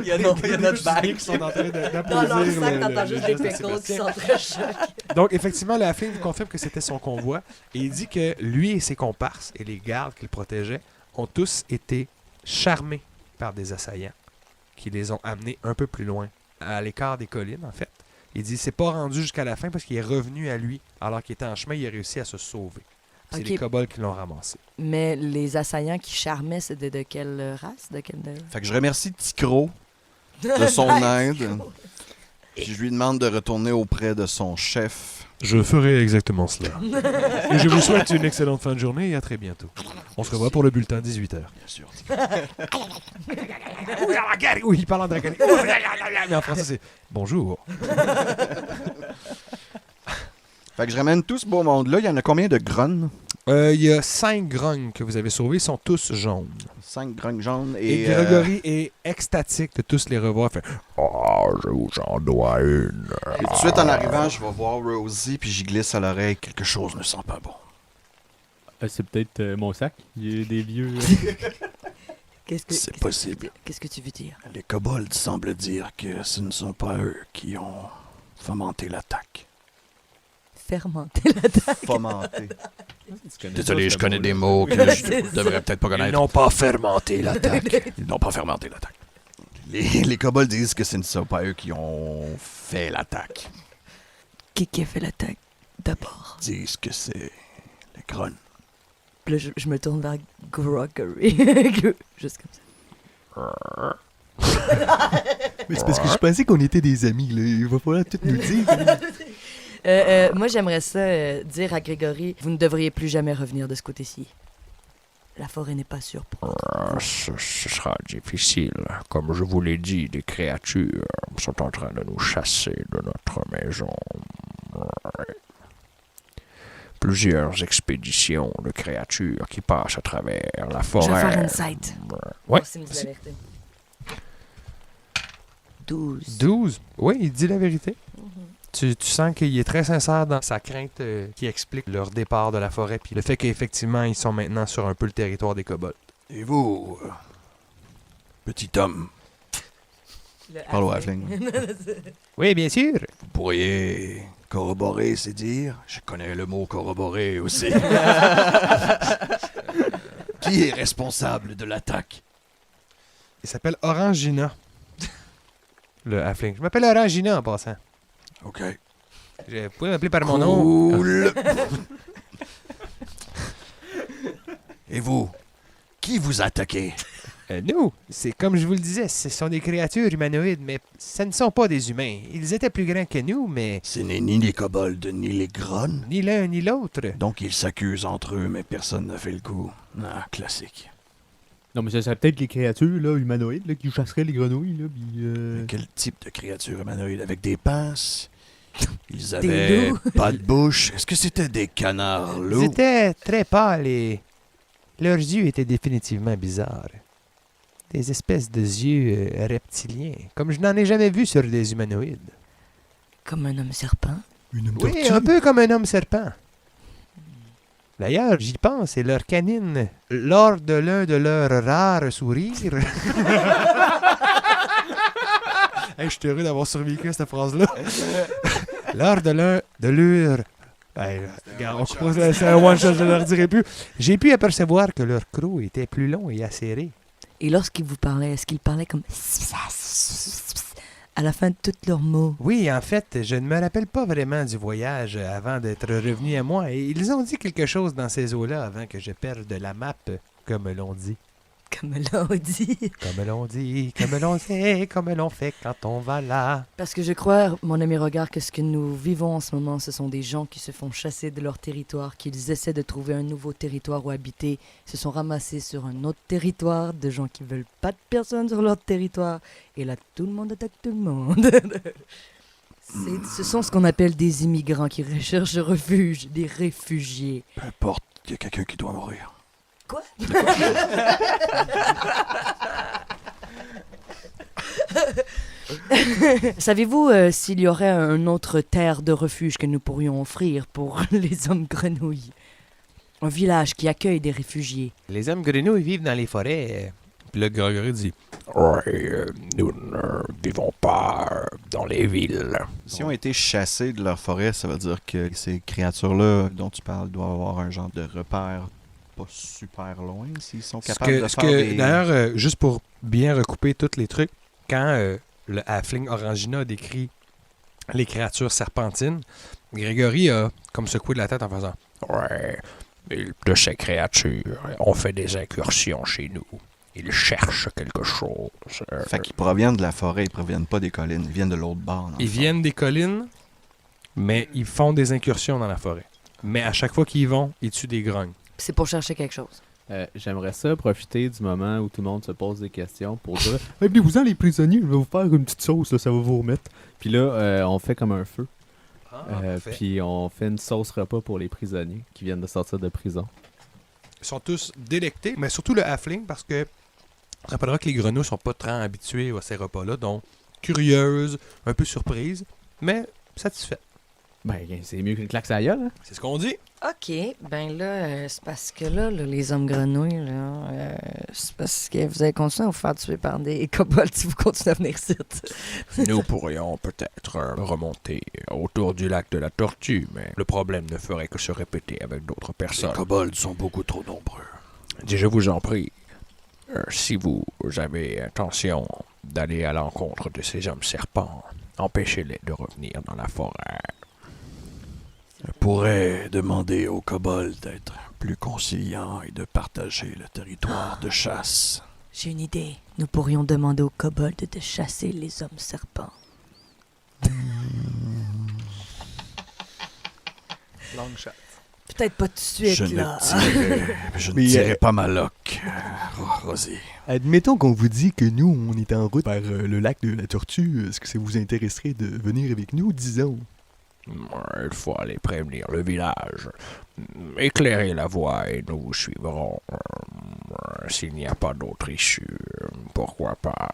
Il y a notre bague. qui sont en train Dans leur d'applaudir sac, le- t'entends le juste geste des de pickles qui Sébastien. sont très chocs. Donc, effectivement, le halfling vous confirme que c'était son convoi et il dit que lui et ses comparses et les gardes qu'il protégeait ont tous été charmés par des assaillants qui les ont amenés un peu plus loin, à l'écart des collines, en fait. Il dit c'est pas rendu jusqu'à la fin parce qu'il est revenu à lui. Alors qu'il était en chemin, il a réussi à se sauver. C'est Ok. les kobolds qui l'ont ramassé. Mais les assaillants qui charmaient, c'était de quelle race? De quelle... Fait que je remercie Ticro de son aide. Puis je lui demande de retourner auprès de son chef. Je ferai exactement cela. Et je vous souhaite une excellente fin de journée et à très bientôt. On se revoit pour le bulletin 18h. Bien sûr. Oui, il parle en draconique. Mais en français, c'est bonjour. Fait que je ramène tout ce beau monde-là. Il y en a combien de grognes? Il y a 5 grognes que vous avez sauvés, ils sont tous jaunes. 5 grognes jaunes. Et Et Grégory est extatique de tous les revoir. Fait, Je vous en dois une. et tout de suite en arrivant, je vais voir Rosie puis j'y glisse à l'oreille. Quelque chose ne sent pas bon. C'est peut-être mon sac. Il y a des vieux... C'est possible. Qu'est-ce que tu veux dire? Les kobolds semblent dire que ce ne sont pas eux qui ont fomenté l'attaque. Fermenter la Fomenté. Tu connais Désolé, pas je ce connais mot-là. des mots que C'est je ça. devrais peut-être pas Ils connaître. n'ont pas fermenté l'attaque. Ils n'ont pas fermenté l'attaque. Les kobolds disent que ce ne sont pas eux qui ont fait l'attaque. Qui a fait l'attaque d'abord? Ils disent que c'est les grognes. Puis là, je me tourne vers Gregory. Juste comme ça. Mais c'est parce que je pensais qu'on était des amis, là. Il va falloir tout nous dire. Moi, j'aimerais ça dire à Grégory, vous ne devriez plus jamais revenir de ce côté-ci. La forêt n'est pas sûre pour vous. Ce sera difficile. Comme je vous l'ai dit, des créatures sont en train de nous chasser de notre maison. Plusieurs expéditions de créatures qui passent à travers la Je vais forêt. faire insight. Ouais. Merci de me dire la vérité. 12. 12. Oui, il dit la vérité. Tu sens qu'il est très sincère dans sa crainte qui explique leur départ de la forêt puis le fait qu'effectivement, ils sont maintenant sur un peu le territoire des kobolds. Et vous, petit homme, parle au halfling. Oui, bien sûr. Vous pourriez corroborer ces dires? Je connais le mot corroborer aussi. Qui est responsable de l'attaque? Il s'appelle Orangina. Le halfling. Je m'appelle Orangina en passant. OK. Vous pouvez m'appeler par mon nom. Cool. Et vous, qui vous attaquez? Nous, c'est comme je vous le disais, ce sont des créatures humanoïdes, mais ce ne sont pas des humains. Ils étaient plus grands que nous, mais Ce n'est ni les kobolds ni les grognes. ni l'un ni l'autre. Donc ils s'accusent entre eux, mais personne n'a fait le coup. Ah, classique. Non, mais ça serait peut-être les créatures là, humanoïdes là, qui chasseraient les grenouilles. Là, puis, Quel type de créature humanoïde? Avec des pinces? Ils Des avaient loups? pas de bouche? Est-ce que c'était des canards Ils loups? étaient très pâles et leurs yeux étaient définitivement bizarres. Des espèces de yeux reptiliens, comme je n'en ai jamais vu sur des humanoïdes. Comme un homme serpent. Une Oui, tortue. un peu comme un homme serpent. D'ailleurs, j'y pense, et leur canine, lors de l'un de leurs rares sourires... Hey, je suis heureux d'avoir survécu à cette phrase-là. Lors de l'un de leurs... Hey, regarde, on coupe pas, c'est un one-shot, je ne leur dirai plus. J'ai pu apercevoir que leur croc était plus long et acéré. Et lorsqu'ils vous parlaient, est-ce qu'ils parlaient comme... à la fin de tous leurs mots? Oui, en fait, je ne me rappelle pas vraiment du voyage avant d'être revenu à moi. Et ils ont dit quelque chose dans ces eaux-là avant que je perde la map, comme l'on dit. Comme l'on dit. Comme l'on dit, comme l'on sait, comme l'on fait quand on va là. Parce que je crois, mon ami Regard, que ce que nous vivons en ce moment, ce sont des gens qui se font chasser de leur territoire, qu'ils essaient de trouver un nouveau territoire où habiter, se sont ramassés sur un autre territoire, de gens qui veulent pas de personne sur leur territoire, et là, tout le monde attaque tout le monde. Ce sont ce qu'on appelle des immigrants qui recherchent refuge, des réfugiés. Peu importe, il y a quelqu'un qui doit mourir. Quoi? Savez-vous s'il y aurait un autre terre de refuge que nous pourrions offrir pour les hommes grenouilles? Un village qui accueille des réfugiés. Les hommes grenouilles vivent dans les forêts. Puis le Gregory dit Ouais, nous ne vivons pas dans les villes. Si on a été chassés de leur forêt, ça veut dire que ces créatures-là dont tu parles doivent avoir un genre de repère pas super loin s'ils sont capables de faire des... D'ailleurs, juste pour bien recouper tous les trucs, quand le halfling Orangina a décrit les créatures serpentines, Grégory a comme secoué de la tête en faisant Ouais, de ces créatures ont fait des incursions chez nous. Ils cherchent quelque chose. Fait qu'ils proviennent de la forêt, ils proviennent pas des collines, ils viennent de l'autre bord. dans le ils fond. viennent des collines, mais ils font des incursions dans la forêt. Mais à chaque fois qu'ils y vont, ils tuent des grognes. C'est pour chercher quelque chose. J'aimerais ça profiter du moment où tout le monde se pose des questions pour dire Venez-vous-en, les prisonniers, je vais vous faire une petite sauce, là, ça va vous remettre. Puis là, on fait comme un feu. Parfait. Puis on fait une sauce repas pour les prisonniers qui viennent de sortir de prison. Ils sont tous délectés, mais surtout le halfling, parce que on rappellera que les grenouilles sont pas très habitués à ces repas-là, donc curieuses, un peu surprises, mais satisfaites. Ben, c'est mieux qu'une claque à la gueule, hein? C'est ce qu'on dit. OK, ben là, c'est parce que là, les hommes grenouilles, là, c'est parce que vous allez continuer à vous faire tuer par des kobolds si vous continuez à venir ici. Nous pourrions peut-être remonter autour du lac de la Tortue, mais le problème ne ferait que se répéter avec d'autres personnes. Les kobolds sont beaucoup trop nombreux. Je vous en prie, si vous avez intention d'aller à l'encontre de ces hommes serpents, empêchez-les de revenir dans la forêt. On pourrait demander aux kobolds d'être plus conciliants et de partager le territoire de chasse. J'ai une idée. Nous pourrions demander aux kobolds de chasser les hommes serpents. Long shot. Peut-être pas tout de suite, Je là. ne Mais, tirerai pas ma loque, Rosie. Admettons qu'on vous dit que nous, on est en route vers le lac de la Tortue. Est-ce que ça vous intéresserait de venir avec nous, disons? Il faut aller prévenir le village, éclairer la voie et nous vous suivrons. S'il n'y a pas d'autre issue, pourquoi pas.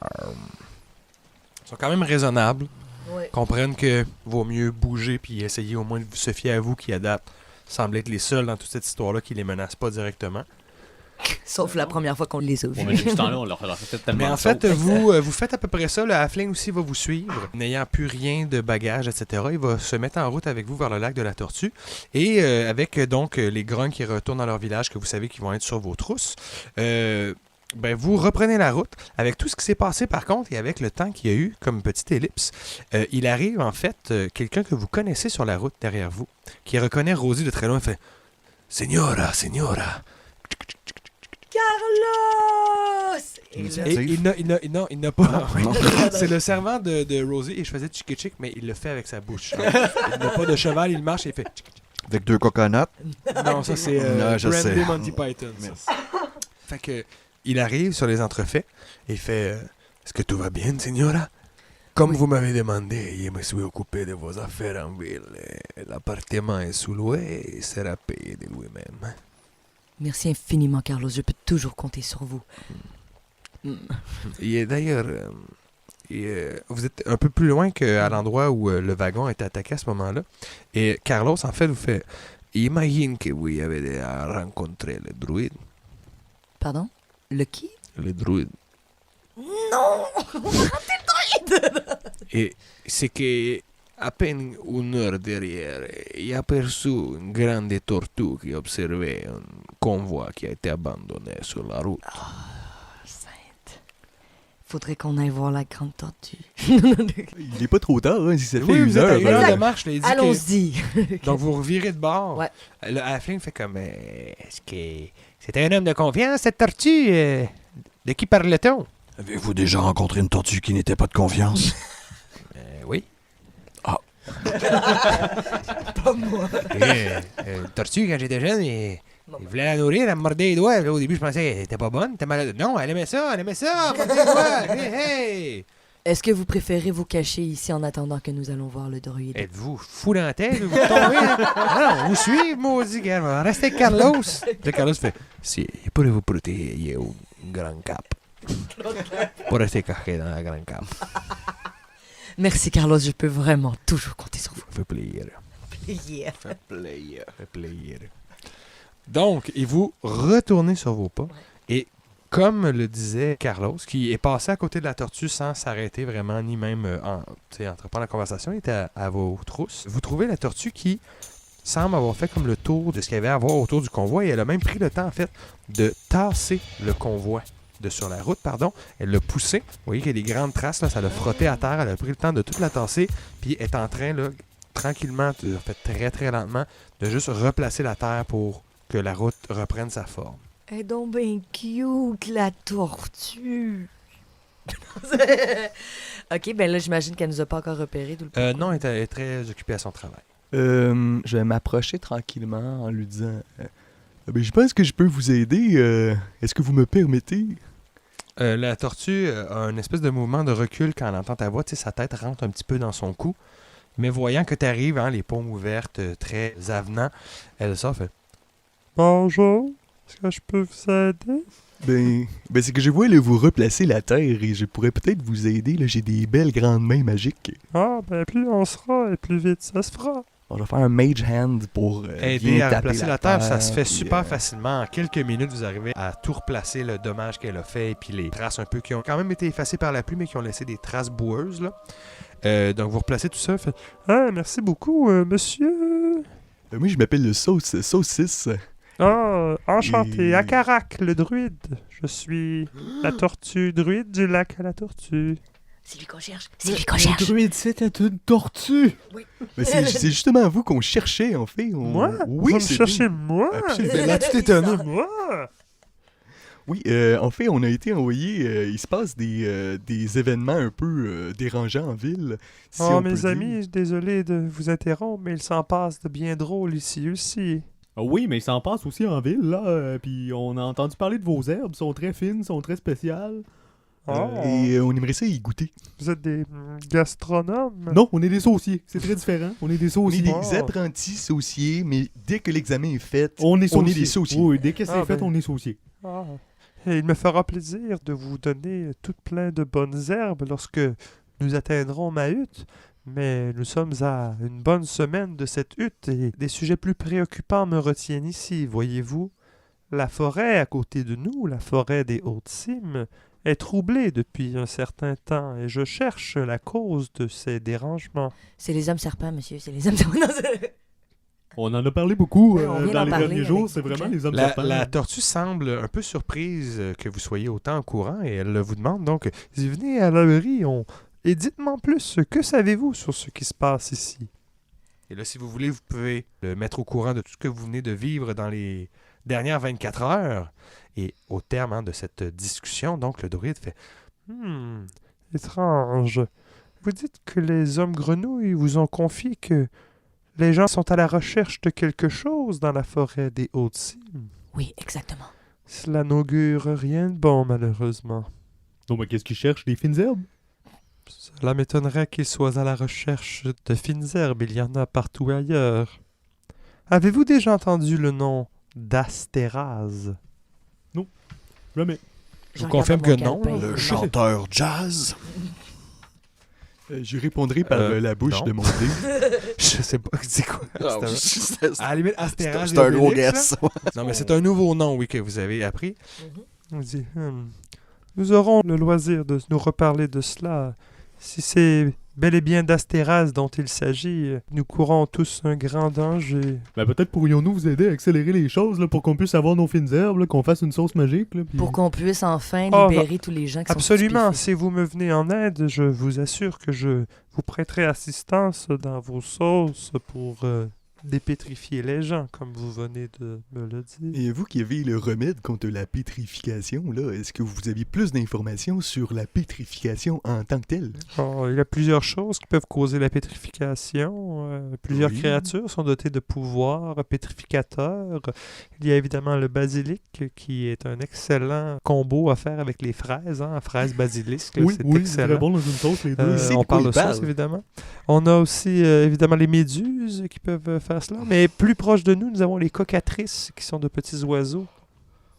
Ils sont quand même raisonnables, Ouais. comprennent que vaut mieux bouger puis essayer au moins de se fier à vous qui, à date, semblent être les seuls dans toute cette histoire-là qui les menacent pas directement. Sauf la première fois qu'on les a vus. On depuis ce temps-là, on leur a fait tellement Mais en de fait, sauce. vous faites à peu près ça. Le halfling aussi va vous suivre. N'ayant plus rien de bagages, etc., il va se mettre en route avec vous vers le lac de la Tortue. Et avec donc les grognes qui retournent dans leur village, que vous savez qu'ils vont être sur vos trousses, ben, vous reprenez la route. Avec tout ce qui s'est passé par contre et avec le temps qu'il y a eu comme petite ellipse, il arrive en fait quelqu'un que vous connaissez sur la route derrière vous, qui reconnaît Rosie de très loin et fait « Signora, signora ». Carlos! Et il n'a pas. C'est le servant de Rosie et je faisais chick mais il le fait avec sa bouche. Il n'a pas de cheval, il marche et il fait. Avec 2 coconuts. Non, ça c'est Non, je sais. Brandy Monty Python. ça. Fait que il arrive sur les entrefaits et il fait Est-ce que tout va bien, signora? Comme vous m'avez demandé, je me suis occupé de vos affaires en ville. L'appartement est sous-loué et sera payé de lui-même. Merci infiniment, Carlos. Je peux toujours compter sur vous. Et d'ailleurs, vous êtes un peu plus loin qu'à l'endroit où le wagon a été attaqué à ce moment-là. Et Carlos, en fait, vous fait imagine que vous avez déjà rencontré le druide. Pardon? Le qui? Le druide. Non! Et c'est que à peine une heure derrière, il a aperçu une grande tortue qui observait un convoi qui a été abandonné sur la route. Sainte. Faudrait qu'on aille voir la grande tortue. Il est pas trop tard, hein, si ça fait Oui, une vous êtes à heure. une heure hein. de marche, là, il dit que- Allons-y. Donc vous revirez de bord. Ouais. Le halfling fait comme est-ce que c'est un homme de confiance cette tortue de qui parle-t-on? Avez-vous déjà rencontré une tortue qui n'était pas de confiance? Oui. Ah. Pas moi. Une tortue quand j'étais jeune, il voulait la nourrir, elle me mordait les doigts. Là, au début je pensais qu'elle était pas bonne, elle était malade. Non, elle aimait ça, mordait les doigts. Hey, hey! Est-ce que vous préférez vous cacher ici en attendant que nous allons voir le druide? Êtes-vous fou dans la tête? Vous tombez? Ah non, vous suivez, maudit gars. Restez avec Carlos. Là, Carlos fait si, pour vous protéger, il y a une grande cape. Pour rester caché dans la grande cave. Merci, Carlos. Je peux vraiment toujours compter sur vous. Ça fait plaisir. Yeah. Fait plaisir. Ça fait plaisir. Donc, et vous retournez sur vos pas. Et comme le disait Carlos, qui est passé à côté de la tortue sans s'arrêter vraiment, ni même entreprendre la conversation, il était à vos trousses. Vous trouvez la tortue qui semble avoir fait comme le tour de ce qu'il y avait à voir autour du convoi. Et elle a même pris le temps, en fait, de tasser le convoi sur la route, pardon. Elle l'a poussé. Vous voyez qu'il y a des grandes traces, là, ça l'a frotté à terre. Elle a pris le temps de toute la tasser, puis est en train, là, tranquillement, en fait très très lentement, de juste replacer la terre pour que la route reprenne sa forme. Elle est donc bien cute, la tortue. OK, ben là, j'imagine qu'elle nous a pas encore repéré. Non, elle est très occupée à son travail. Je vais m'approcher tranquillement en lui disant ben, je pense que je peux vous aider. Est-ce que vous me permettez? La tortue a une espèce de mouvement de recul quand elle entend ta voix. Tu sais, sa tête rentre un petit peu dans son cou. Mais voyant que tu arrives, les paumes ouvertes, très avenant, elle sort, fait « Bonjour, est-ce que je peux vous aider? » Ben c'est que je vois là, vous replacer la terre et je pourrais peut-être vous aider. Là, j'ai des belles grandes mains magiques. Ah, ben plus on sera et plus vite ça se fera. On va faire un mage hand pour Aider bien à taper replacer la terre, ça se fait puis, super facilement. En quelques minutes, vous arrivez à tout replacer, le dommage qu'elle a fait, et puis les traces un peu qui ont quand même été effacées par la pluie, mais qui ont laissé des traces boueuses. Là. Donc vous replacez tout ça. Fait, ah, merci beaucoup, monsieur. moi, je m'appelle le Saucisse. Ah, enchanté. Et- Akarak, le druide. Je suis la tortue druide du lac à la tortue. C'est lui qu'on cherche. C'est lui qu'on cherche. Le druide, c'était une tortue! Ben, c'est justement vous qu'on cherchait, en fait. Moi? Oui, Vous me c'est cherchez nous. moi? Absolument. Ben là, tout étonné. Moi? Oui, en fait, on a été envoyé. Il se passe des événements un peu dérangeants en ville. si Oh, on peut mes dire. amis, désolé de vous interrompre, mais il s'en passe de bien drôle ici aussi. Ah oui, mais il s'en passe aussi en ville, là. Puis on a entendu parler de vos herbes. Elles sont très fines, sont très spéciales. Oh, Et on aimerait ça y goûter. vous êtes des gastronomes? Non, on est des sauciers. C'est très différent. On est des On est sauciers. des apprentis sauciers, mais dès que l'examen est fait, On est des sauciers. Oui, dès que c'est Ah, fait, ben. on est sauciers. Ah. Et il me fera plaisir de vous donner tout plein de bonnes herbes lorsque nous atteindrons ma hutte. Mais nous sommes à une bonne semaine de cette hutte et des sujets plus préoccupants me retiennent ici. Voyez-vous, la forêt à côté de nous, la forêt des Hautes-Cimes, est troublée depuis un certain temps et je cherche la cause de ces dérangements. C'est les hommes serpents, monsieur. C'est les hommes serpents. Non, On en a parlé beaucoup Ouais, on vient dans d'en les parler derniers avec jours. C'est beaucoup de vraiment gens. les hommes La, serpents. la tortue semble un peu surprise que vous soyez autant au courant et elle vous demande donc si venez à l'abri, et dites-moi plus, que savez-vous sur ce qui se passe ici? Et là, si vous voulez, vous pouvez le mettre au courant de tout ce que vous venez de vivre dans les dernières 24 heures. Et au terme de cette discussion, donc le druide fait étrange. Vous dites que les hommes grenouilles vous ont confié que les gens sont à la recherche de quelque chose dans la forêt des Hautes-Cimes. Oui, exactement. Cela n'augure rien de bon, malheureusement. Non, mais qu'est-ce qu'ils cherchent? Des fines herbes? Cela m'étonnerait qu'ils soient à la recherche de fines herbes. Il y en a partout ailleurs. Avez-vous déjà entendu le nom d'Astérase? Jamais. Je vous regarde confirme dans mon que non, calepin. Le chanteur jazz. Je répondrai par la bouche non. de mon dé. Je sais pas, c'est quoi? Ah, oui, C'est c'est à la limite, Astérase c'est un et gros Obélix, guess. là. Non, mais c'est un nouveau nom, oui, que vous avez appris. Mhm. On dit, nous aurons le loisir de nous reparler de cela. Si c'est bel et bien d'Astérase dont il s'agit, nous courons tous un grand danger. Ben, peut-être pourrions-nous vous aider à accélérer les choses là, pour qu'on puisse avoir nos fines herbes, là, qu'on fasse une sauce magique. Là, puis- Pour qu'on puisse enfin Oh, libérer tous les gens qui Absolument, sont si vous me venez en aide, je vous assure que je vous prêterai assistance dans vos sauces pour dépétrifier les gens, comme vous venez de me le dire. Et vous qui avez le remède contre la pétrification, là, est-ce que vous aviez plus d'informations sur la pétrification en tant que telle? Oh, il y a plusieurs choses qui peuvent causer la pétrification. Plusieurs Oui. créatures sont dotées de pouvoirs pétrificateurs. Il y a évidemment le basilic, qui est un excellent combo à faire avec les fraises, fraises basilisque. Oui, c'est oui, c'est excellent. très bon dans une sauce, les deux. C'est de On quoi parle il de sauce, parle. évidemment. On a aussi, évidemment, les méduses qui peuvent faire cela. Mais plus proche de nous, nous avons les cocatrices, qui sont de petits oiseaux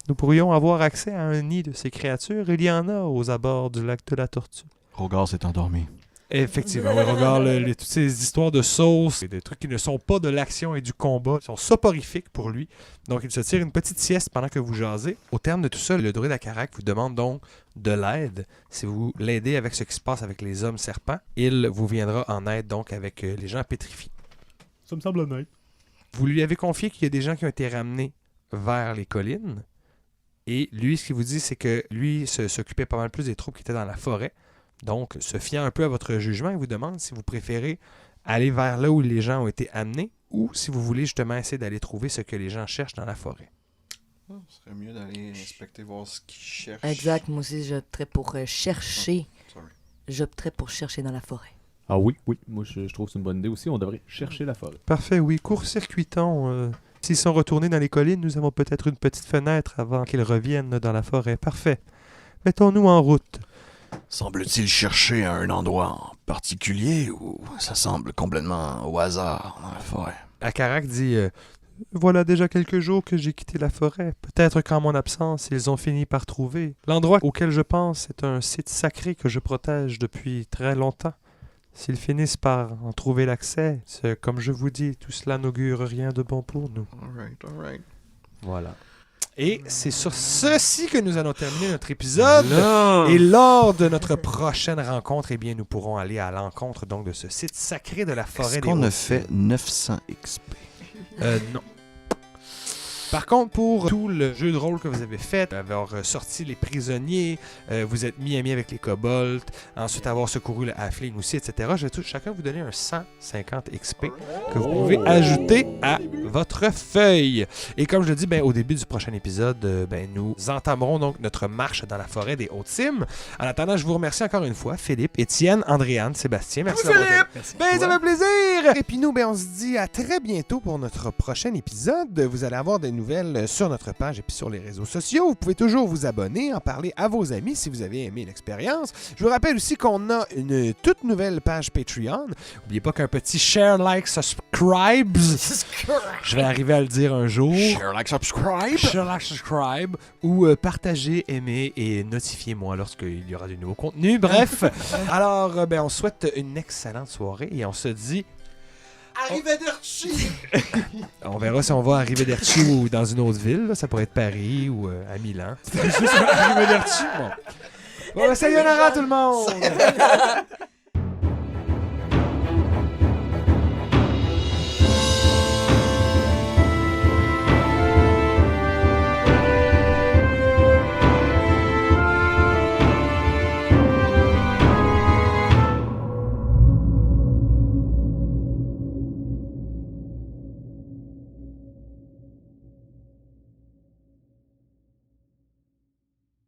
nous pourrions avoir accès à un nid de ces créatures. Il y en a aux abords du lac de la Tortue. Rogar s'est endormi. Effectivement, oui, regarde toutes ces histoires de sauce et des trucs qui ne sont pas de l'action et du combat, sont soporifiques pour lui. Donc, il se tire une petite sieste pendant que vous jasez. Au terme de tout ça, le druide Akarak vous demande donc de l'aide. Si vous l'aidez avec ce qui se passe avec les hommes serpents, il vous viendra en aide donc avec les gens pétrifiés. Ça me semble honnête. Vous lui avez confié qu'il y a des gens qui ont été ramenés vers les collines. Et lui, ce qu'il vous dit, c'est que lui s'occupait pas mal plus des troupes qui étaient dans la forêt. Donc, se fiant un peu à votre jugement, il vous demande si vous préférez aller vers là où les gens ont été amenés ou si vous voulez justement essayer d'aller trouver ce que les gens cherchent dans la forêt. Ce serait mieux d'aller inspecter, voir ce qu'ils cherchent. Exact, moi aussi, j'opterais pour chercher. Sorry. J'opterais pour chercher dans la forêt. Ah oui, moi je trouve que c'est une bonne idée aussi. On devrait chercher la forêt. Parfait, oui. Court-circuitons. S'ils sont retournés dans les collines, nous avons peut-être une petite fenêtre avant qu'ils reviennent dans la forêt. Parfait. Mettons-nous en route. Semble-t-il chercher à un endroit en particulier ou ça semble complètement au hasard dans la forêt? Akarak dit voilà déjà quelques jours que j'ai quitté la forêt. Peut-être qu'en mon absence, ils ont fini par trouver. L'endroit auquel je pense est un site sacré que je protège depuis très longtemps. S'ils finissent par en trouver l'accès, comme je vous dis, tout cela n'augure rien de bon pour nous. Alright. Voilà. Et c'est sur ceci que nous allons terminer notre épisode. Et lors de notre prochaine rencontre, eh bien, nous pourrons aller à l'encontre donc de ce site sacré de la forêt Est-ce des qu'on a Hautes. fait 900 XP? Non. Par contre, pour tout le jeu de rôle que vous avez fait, avoir sorti les prisonniers, vous êtes mis amis avec les kobolds, ensuite avoir secouru le halfling aussi, etc., je vais chacun vous donner un 150 XP que vous pouvez ajouter à votre feuille. Et comme je le dis, au début du prochain épisode, nous entamerons donc notre marche dans la forêt des Hautes-Cimes. En attendant, je vous remercie encore une fois, Philippe, Étienne, Andréane, Sébastien. Merci d'avoir été là. Ça fait plaisir! Et puis nous, on se dit à très bientôt pour notre prochain épisode. Vous allez avoir des nouvelles sur notre page et puis sur les réseaux sociaux. Vous pouvez toujours vous abonner, en parler à vos amis si vous avez aimé l'expérience. Je vous rappelle aussi qu'on a une toute nouvelle page Patreon. N'oubliez pas qu'un petit share, like, subscribe. Je vais arriver à le dire un jour. Share, like, subscribe. Share, like, subscribe. Ou partagez, aimez et notifiez-moi lorsqu'il y aura du nouveau contenu. Bref, alors on souhaite une excellente soirée et on se dit Arrivederci! on verra si on va à Arrivederci ou dans une autre ville. Là. Ça pourrait être Paris ou à Milan. Arrivederci, bon. Sayonara tout le monde!